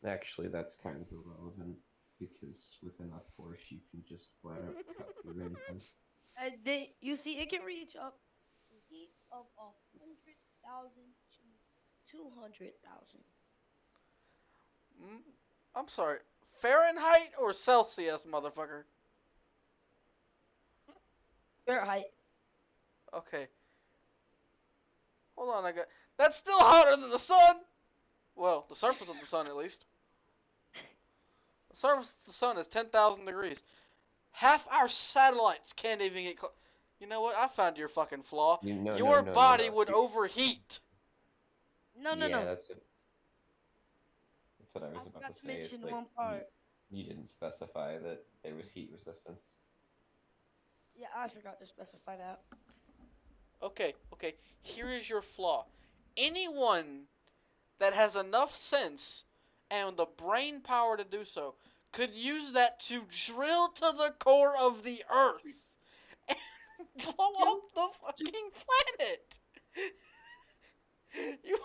Actually, that's kind of irrelevant because with enough force, you can just flat out cut through anything. You see, it can reach up to heat of 100,000 to 200,000. Mm, I'm sorry. Fahrenheit or Celsius, motherfucker? Fahrenheit. Okay. Hold on, I got. That's still hotter than the sun! Well, the surface of the sun, at least. The surface of the sun is 10,000 degrees. Half our satellites can't even get close. You know what? I found your fucking flaw. Your body No. would overheat. No. Yeah, that's what I I was about forgot to to say. It's mention like one part. you didn't specify that there was heat resistance. Yeah, I forgot to specify that. Okay, here is your flaw. Anyone that has enough sense and the brain power to do so could use that to drill to the core of the Earth and blow up the fucking planet. You,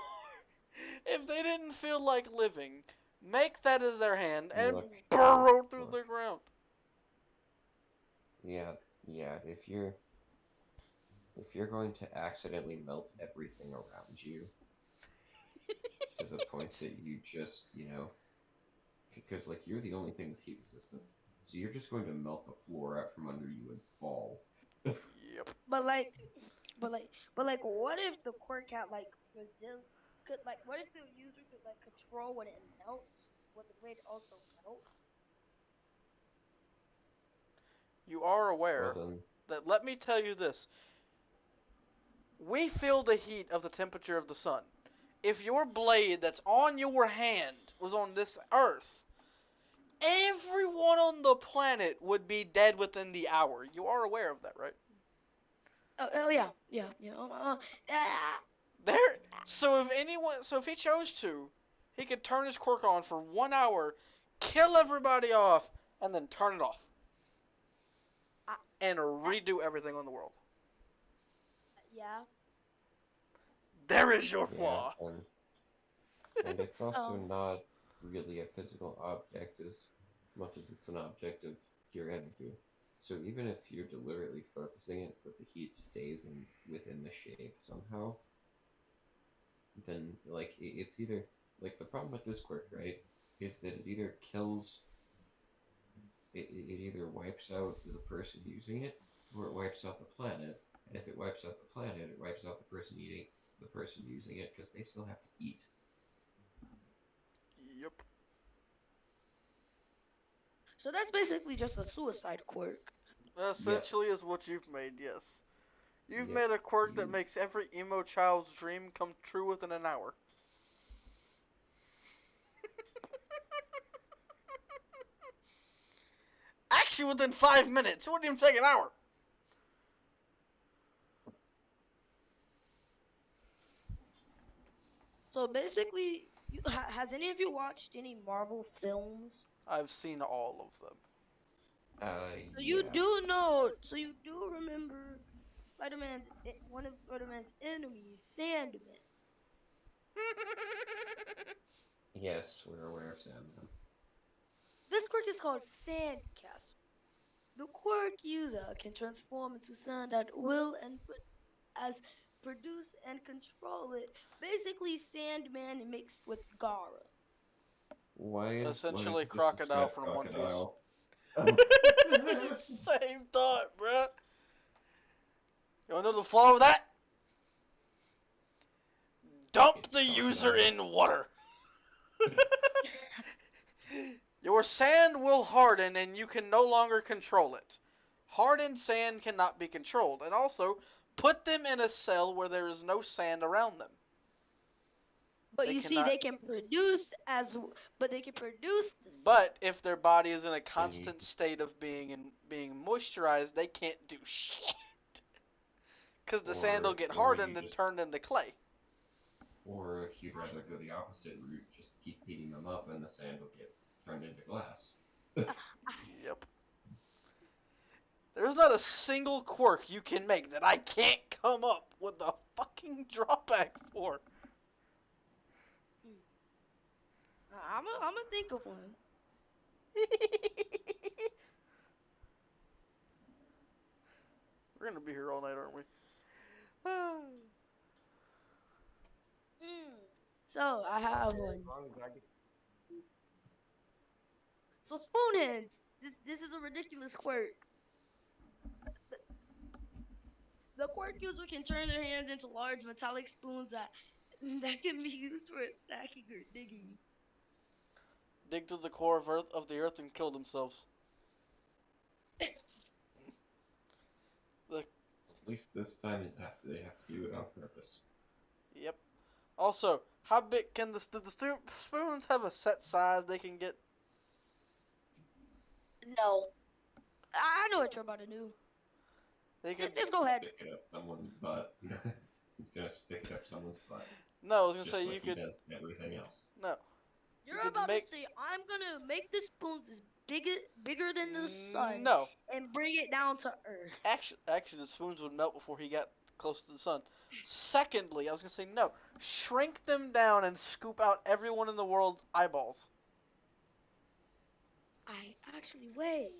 if they didn't feel like living, make that as their hand and Look, burrow through look. the ground. Yeah, yeah. If you're going to accidentally melt everything around you to the point that you just, because like you're the only thing with heat resistance, so you're just going to melt the floor out from under you and fall. Yep. But like, but like, what if the quirk had like Brazil could like? What if the user could like control when it melts, when the blade also melts? You are Well aware then, that, let me tell you this, we feel the heat of the temperature of the sun. If your blade that's on your hand was on this Earth, everyone on the planet would be dead within the hour. You are aware of that, right? Oh yeah, yeah, yeah. Ah, There. So if he chose to, he could turn his quirk on for 1 hour, kill everybody off, and then turn it off, ah, and ah, redo everything on the world. yeah. There is your yeah, flaw. and it's also Um. not really a physical object as much as it's an object of pure energy. So even if you're deliberately focusing it so that the heat stays within the shape somehow, then like it's either like the problem with this quirk, right, is that it either kills it either wipes out the person using it or it wipes out the planet. And if it wipes out the planet, it wipes out the person using it because they still have to eat. Yep. So that's basically just a suicide quirk. Yep, Essentially is what you've made, yes. You've yep. made a quirk that You makes every emo child's dream come true within an hour. Actually, within 5 minutes. It wouldn't even take an hour. So basically, has any of you watched any Marvel films? I've seen all of them. So you yeah. do know. So you do remember one of Spider-Man's enemies, Sandman. Yes, we're aware of Sandman. This quirk is called Sandcastle. The quirk user can transform into sand at will and put as produce and control it. Basically, Sandman mixed with Gara. Why did Essentially, you just Crocodile describe from One Piece. Crocodile? Same thought, bruh. You wanna know the flaw with that? Dump It's the user Crocodile. in water. Your sand will harden and you can no longer control it. Hardened sand cannot be controlled. And also, put them in a cell where there is no sand around them. But They you see, cannot. they can produce but they can produce the sand. But if their body is in a Then you constant state of being moisturized, they can't do shit. Because the sand will get or you hardened and just turned into clay. or if you'd rather go the opposite route, just keep heating them up and the sand will get turned into glass. Yep. There's not a single quirk you can make that I can't come up with a fucking drawback for. I'm gonna think of one. We're gonna be here all night, aren't we? Mm. So I have As one. long as I get So spoon hands. This is a ridiculous quirk. The quirk user can turn their hands into large metallic spoons that can be used for stacking or digging. Dig to the core of the earth and kill themselves. The, At least this time they have to do it on purpose. yep. Also, how big can do the spoons have a set size they can get? No, I know what you're about to do. He could. Just go ahead. Stick it up someone's butt. He's gonna stick it up someone's butt. No, I was gonna Just say like you he could. does everything else. No. You're could about make- to say I'm gonna make the spoons as bigger than the sun No. and bring it down to Earth. Actually, the spoons would melt before he got close to the sun. Secondly, I was gonna say no. Shrink them down and scoop out everyone in the world's eyeballs. I actually wait.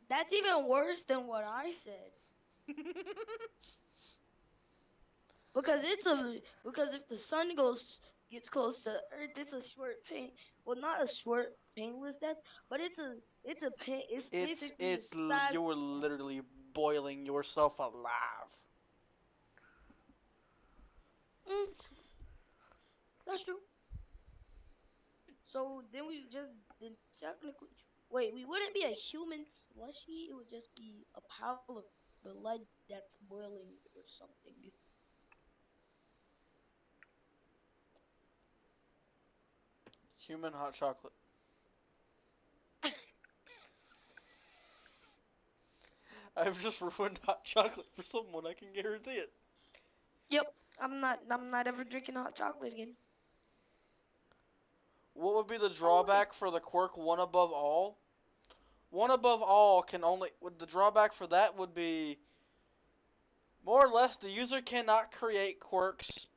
That's even worse than what I said. Because if the sun gets close to Earth, it's a short pain. Well, not a short painless death, but it's a pain. It's basically the size. You're literally boiling yourself alive. Mm, that's true. So then then technically, wait, we wouldn't be a human slushy. It would just be a pile of blood that's boiling or something. Human hot chocolate. I've just ruined hot chocolate for someone. I can guarantee it. Yep, I'm not ever drinking hot chocolate again. What would be the drawback for the quirk one above all? One above all can only. The drawback for that would be more or less the user cannot create quirks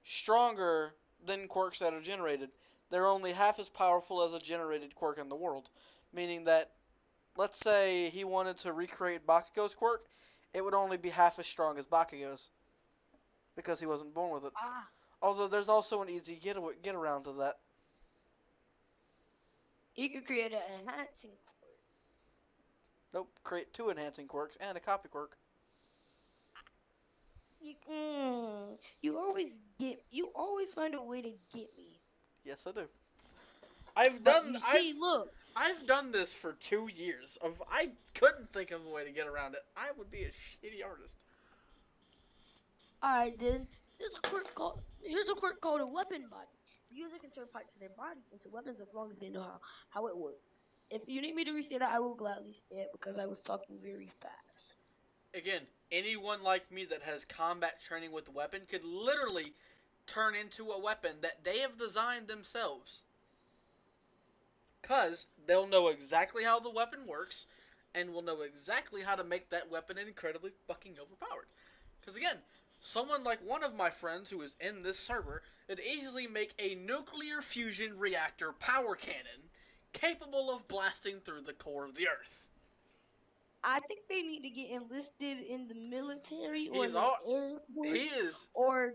stronger than quirks that are generated. They're only half as powerful as a generated quirk in the world. Meaning that, let's say he wanted to recreate Bakugo's quirk, it would only be half as strong as Bakugo's. Because he wasn't born with it. Ah, Although there's also an easy get around to that. you could create an enhancing. Nope, create 2 enhancing quirks and a copy quirk. You always find a way to get me. Yes, I do. But you see, look. I've done this for 2 years. I couldn't think of a way to get around it. I would be a shitty artist. Alright then, here's a quirk called a weapon body. The user can turn parts of their body into weapons as long as they know how it works. If you need me to restate that, I will gladly say it because I was talking very fast. Again, anyone like me that has combat training with a weapon could literally turn into a weapon that they have designed themselves. Because they'll know exactly how the weapon works and will know exactly how to make that weapon incredibly fucking overpowered. Because again, someone like one of my friends who is in this server could easily make a nuclear fusion reactor power cannon capable of blasting through the core of the Earth. I think they need to get enlisted in the military or He's the all- Air Force. He is. Or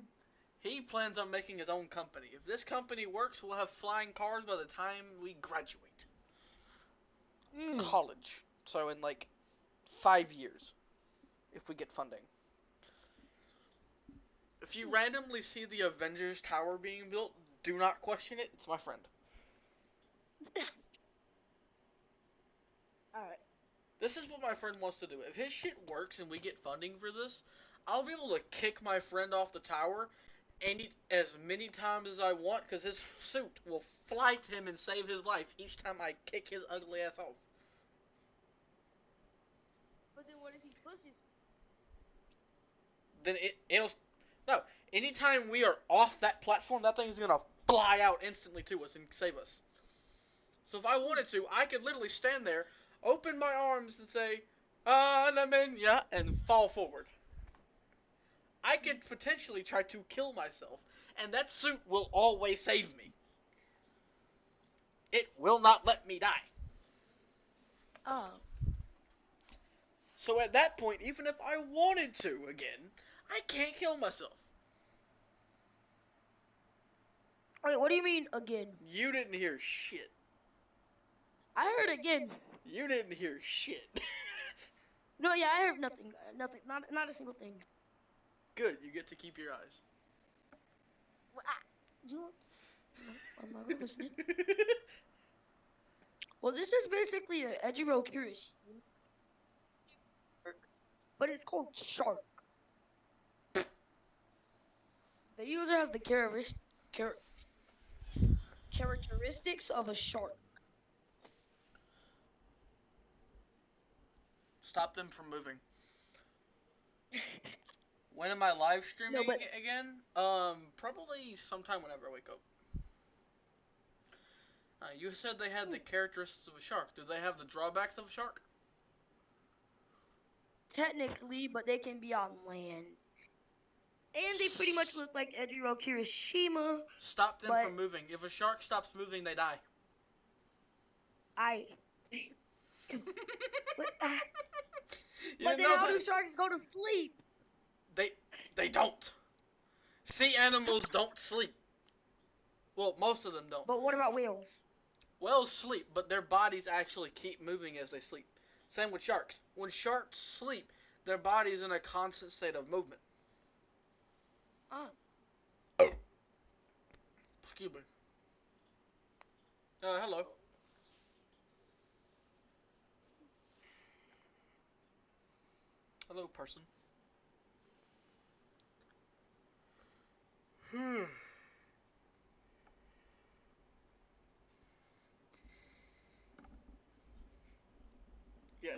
He plans on making his own company. If this company works, we'll have flying cars by the time we graduate college. So in like 5 years, if we get funding. If you randomly see the Avengers Tower being built, do not question it. It's my friend. Alright. This is what my friend wants to do. If his shit works and we get funding for this, I'll be able to kick my friend off the tower and eat as many times as I want because his suit will fly to him and save his life each time I kick his ugly ass off. But then what if he pushes? Then it'll... No, anytime we are off that platform, that thing's gonna fly out instantly to us and save us. So if I wanted to, I could literally stand there, open my arms and say, Anamenya, and fall forward. I could potentially try to kill myself, and that suit will always save me. It will not let me die. Oh. So at that point, even if I wanted to again, I can't kill myself. Wait, what do you mean again? You didn't hear shit. I heard again. You didn't hear shit. No, yeah, I heard nothing. Nothing. Not a single thing. Good, you get to keep your eyes. You? No, I'm not listening. Well, this is basically an Ejiro Kirish. But it's called Shark. The user has the characteristics of a shark. Stop them from moving. When am I live streaming No, but again? Probably sometime whenever I wake up. You said they had the characteristics of a shark. Do they have the drawbacks of a shark? technically, but they can be on land. And they pretty much look like Ejiro Kirishima. Stop them But from moving. If a shark stops moving, they die. I. But, You but then know how that- do sharks go to sleep? They don't. Sea animals don't sleep. Well, most of them don't. But what about whales? Whales sleep, but their bodies actually keep moving as they sleep. Same with sharks. When sharks sleep, their body's in a constant state of movement. Oh. Excuse me. Hello. Hello, person. You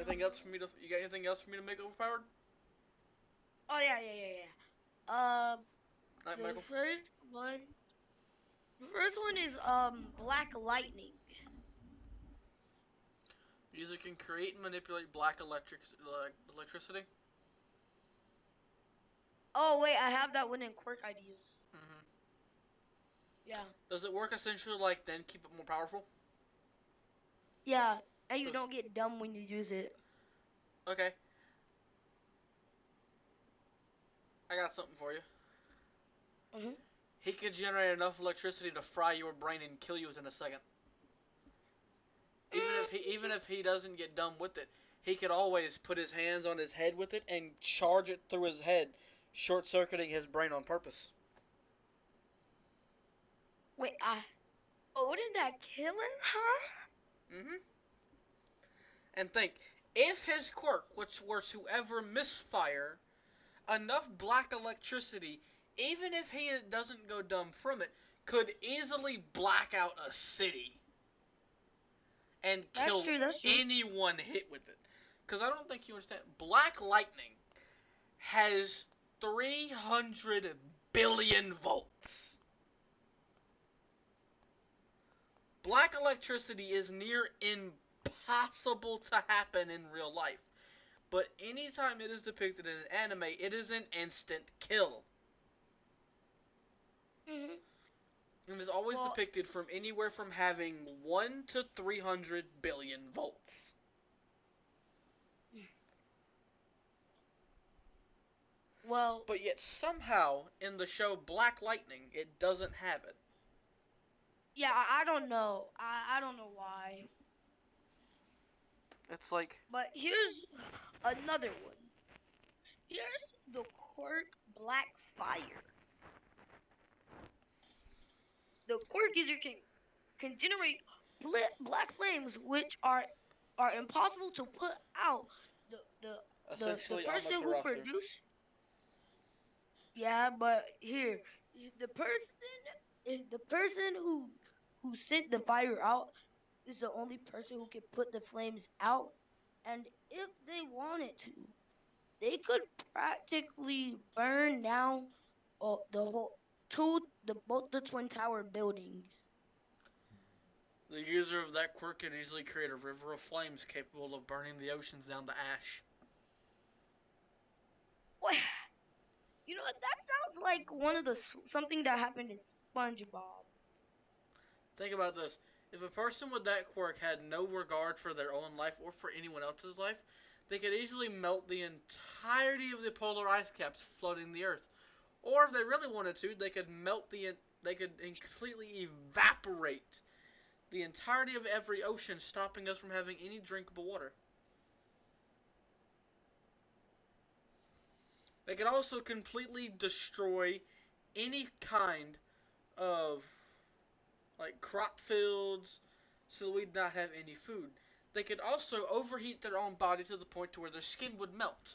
got anything else for me to make overpowered? Oh yeah. Night, The Michael. first one is Black Lightning. User can create and manipulate black electricity. Oh wait, I have that one in quirk ideas. Mm-hmm. Yeah. Does it work essentially like then keep it more powerful? Yeah, and you Does- don't get dumb when you use it. Okay. I got something for you. Mhm. He could generate enough electricity to fry your brain and kill you within a second. Even if he doesn't get dumb with it, he could always put his hands on his head with it and charge it through his head, short-circuiting his brain on purpose. Wait, but wouldn't that kill him, huh? Mm-hmm. And think, if his quirk, which were to ever misfire, enough black electricity, even if he doesn't go dumb from it, could easily black out a city and kill That's true. anyone hit with it. Because I don't think you understand. Black lightning has 300 billion volts. Black electricity is near impossible to happen in real life. But anytime it is depicted in an anime, it is an instant kill. Mhm. And is always depicted from anywhere from having 1 to 300 billion volts. Well, But yet somehow in the show Black Lightning, it doesn't have it. yeah, I don't know. I don't know why. It's like, But here's another one. Here's the quirk Black Fire. The quirk user can generate black flames, which are impossible to put out. The essentially person who Amaterasu. produced. Yeah, but here, the person who sent the fire out is the only person who can put the flames out. And if they wanted to, they could practically burn down both the Twin Tower buildings. The user of that quirk could easily create a river of flames capable of burning the oceans down to ash. What? You know what? That sounds like one of the something that happened in SpongeBob. Think about this. If a person with that quirk had no regard for their own life or for anyone else's life, they could easily melt the entirety of the polar ice caps flooding the Earth. Or if they really wanted to, they could completely evaporate the entirety of every ocean, stopping us from having any drinkable water. They could also completely destroy any kind of crop fields, so we'd not have any food. They could also overheat their own body to the point to where their skin would melt.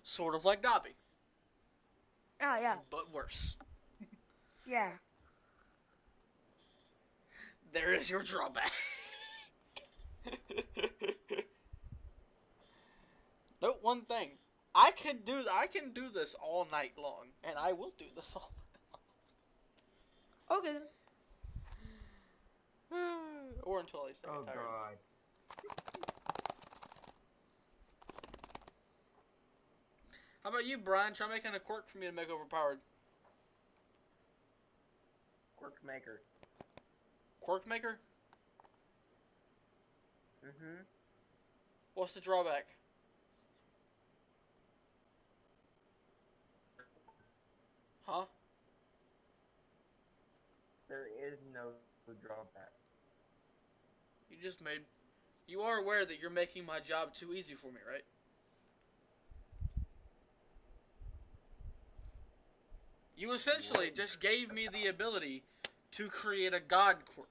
Sort of like Dobby. Ah, yeah. but worse. Yeah. There is your drawback. Note one thing. I can do this all night long, and I will do this all Okay. night. Or until I Oh get tired. god. How about you, Brian? Try making a quirk for me to make overpowered. Quirk maker. Quirk maker? Mm-hmm. What's the drawback? Huh? There is no drawback. You are aware that you're making my job too easy for me, right? You essentially What? just gave me the ability to create a god quirk.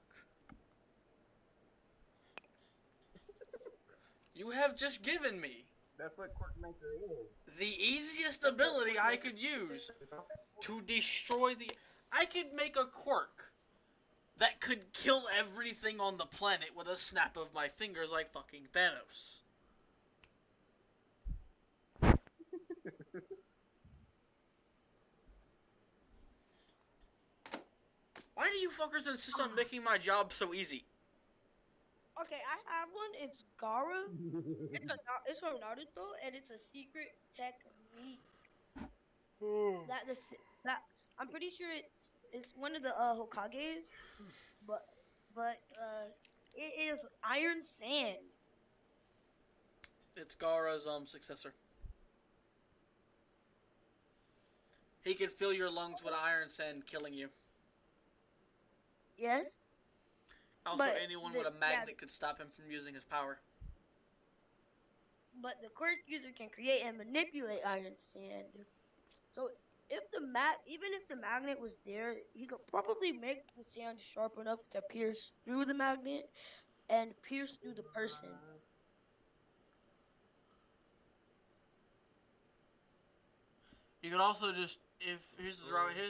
You have just given me That's what quirk maker is. the easiest ability I could use to destroy the... I could make a quirk that could kill everything on the planet with a snap of my fingers like fucking Thanos. Why do you fuckers insist on making my job so easy? Okay, I have one. It's Gara. It's from Naruto, and it's a secret technique that that I'm pretty sure it's one of the Hokages, but it is Iron Sand. It's Gaara's successor. He could fill your lungs with iron sand, killing you. Yes, Also, but anyone with a magnet could stop him from using his power. but the quirk user can create and manipulate Iron Sand. So even if the magnet was there, he could probably make the sand sharp enough to pierce through the magnet and pierce through the person. You could also just here's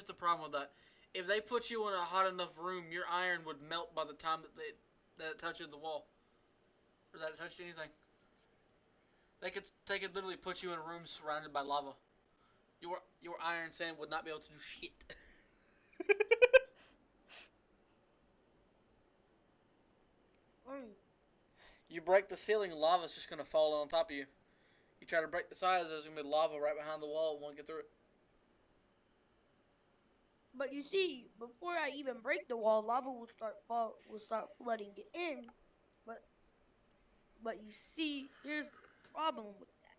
the problem with that. If they put you in a hot enough room, your iron would melt by the time that it touches the wall or that it touched anything. They could literally put you in a room surrounded by lava. Your iron sand would not be able to do shit. Mm. You break the ceiling, lava's just gonna fall on top of you. You try to break the sides, there's gonna be lava right behind the wall. Won't get through it. But you see, before I even break the wall, lava will start flooding in. But you see, here's the problem with that.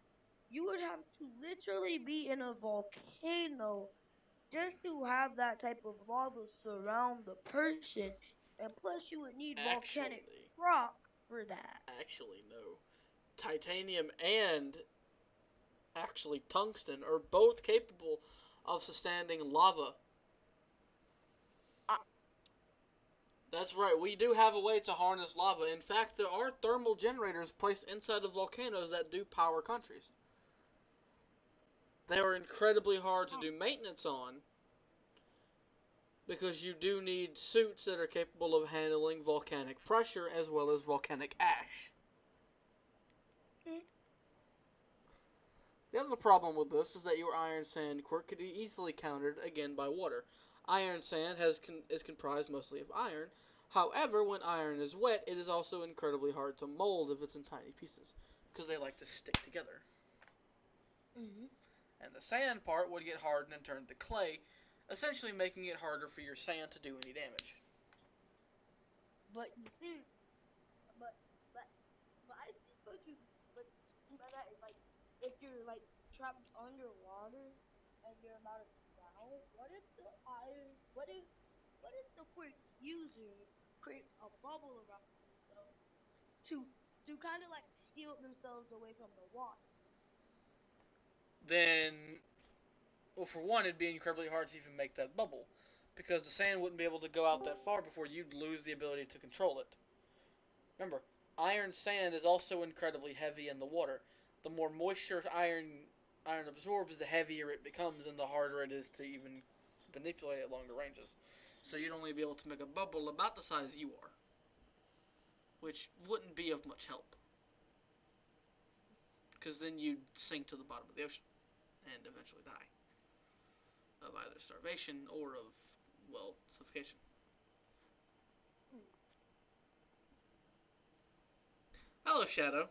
You would have to literally be in a volcano just to have that type of lava surround the person, and plus you would need volcanic Actually, rock for that. no. Titanium and actually tungsten are both capable of sustaining lava. That's right, we do have a way to harness lava. In fact, there are thermal generators placed inside of volcanoes that do power countries. They are incredibly hard to do maintenance on because you do need suits that are capable of handling volcanic pressure as well as volcanic ash. The other problem with this is that your iron sand quirk could be easily countered again by water. Iron sand is comprised mostly of iron. However, when iron is wet, it is also incredibly hard to mold if it's in tiny pieces, because they like to stick together. Mm-hmm. And the sand part would get hardened and turned to clay, essentially making it harder for your sand to do any damage. But you see, but but but I think what you mean by that is like if you're like trapped underwater and you're about to drown, what if the quirk's user creates a bubble around themselves to kind of like shield themselves away from the water? Then, well, for one, it'd be incredibly hard to even make that bubble, because the sand wouldn't be able to go out that far before you'd lose the ability to control it. Remember, iron sand is also incredibly heavy in the water. The more moisture iron iron absorbs, the heavier it becomes and the harder it is to even manipulate at longer ranges. So you'd only be able to make a bubble about the size you are, which wouldn't be of much help, because then you'd sink to the bottom of the ocean and eventually die of either starvation or of, well, suffocation. Hello, Shadow.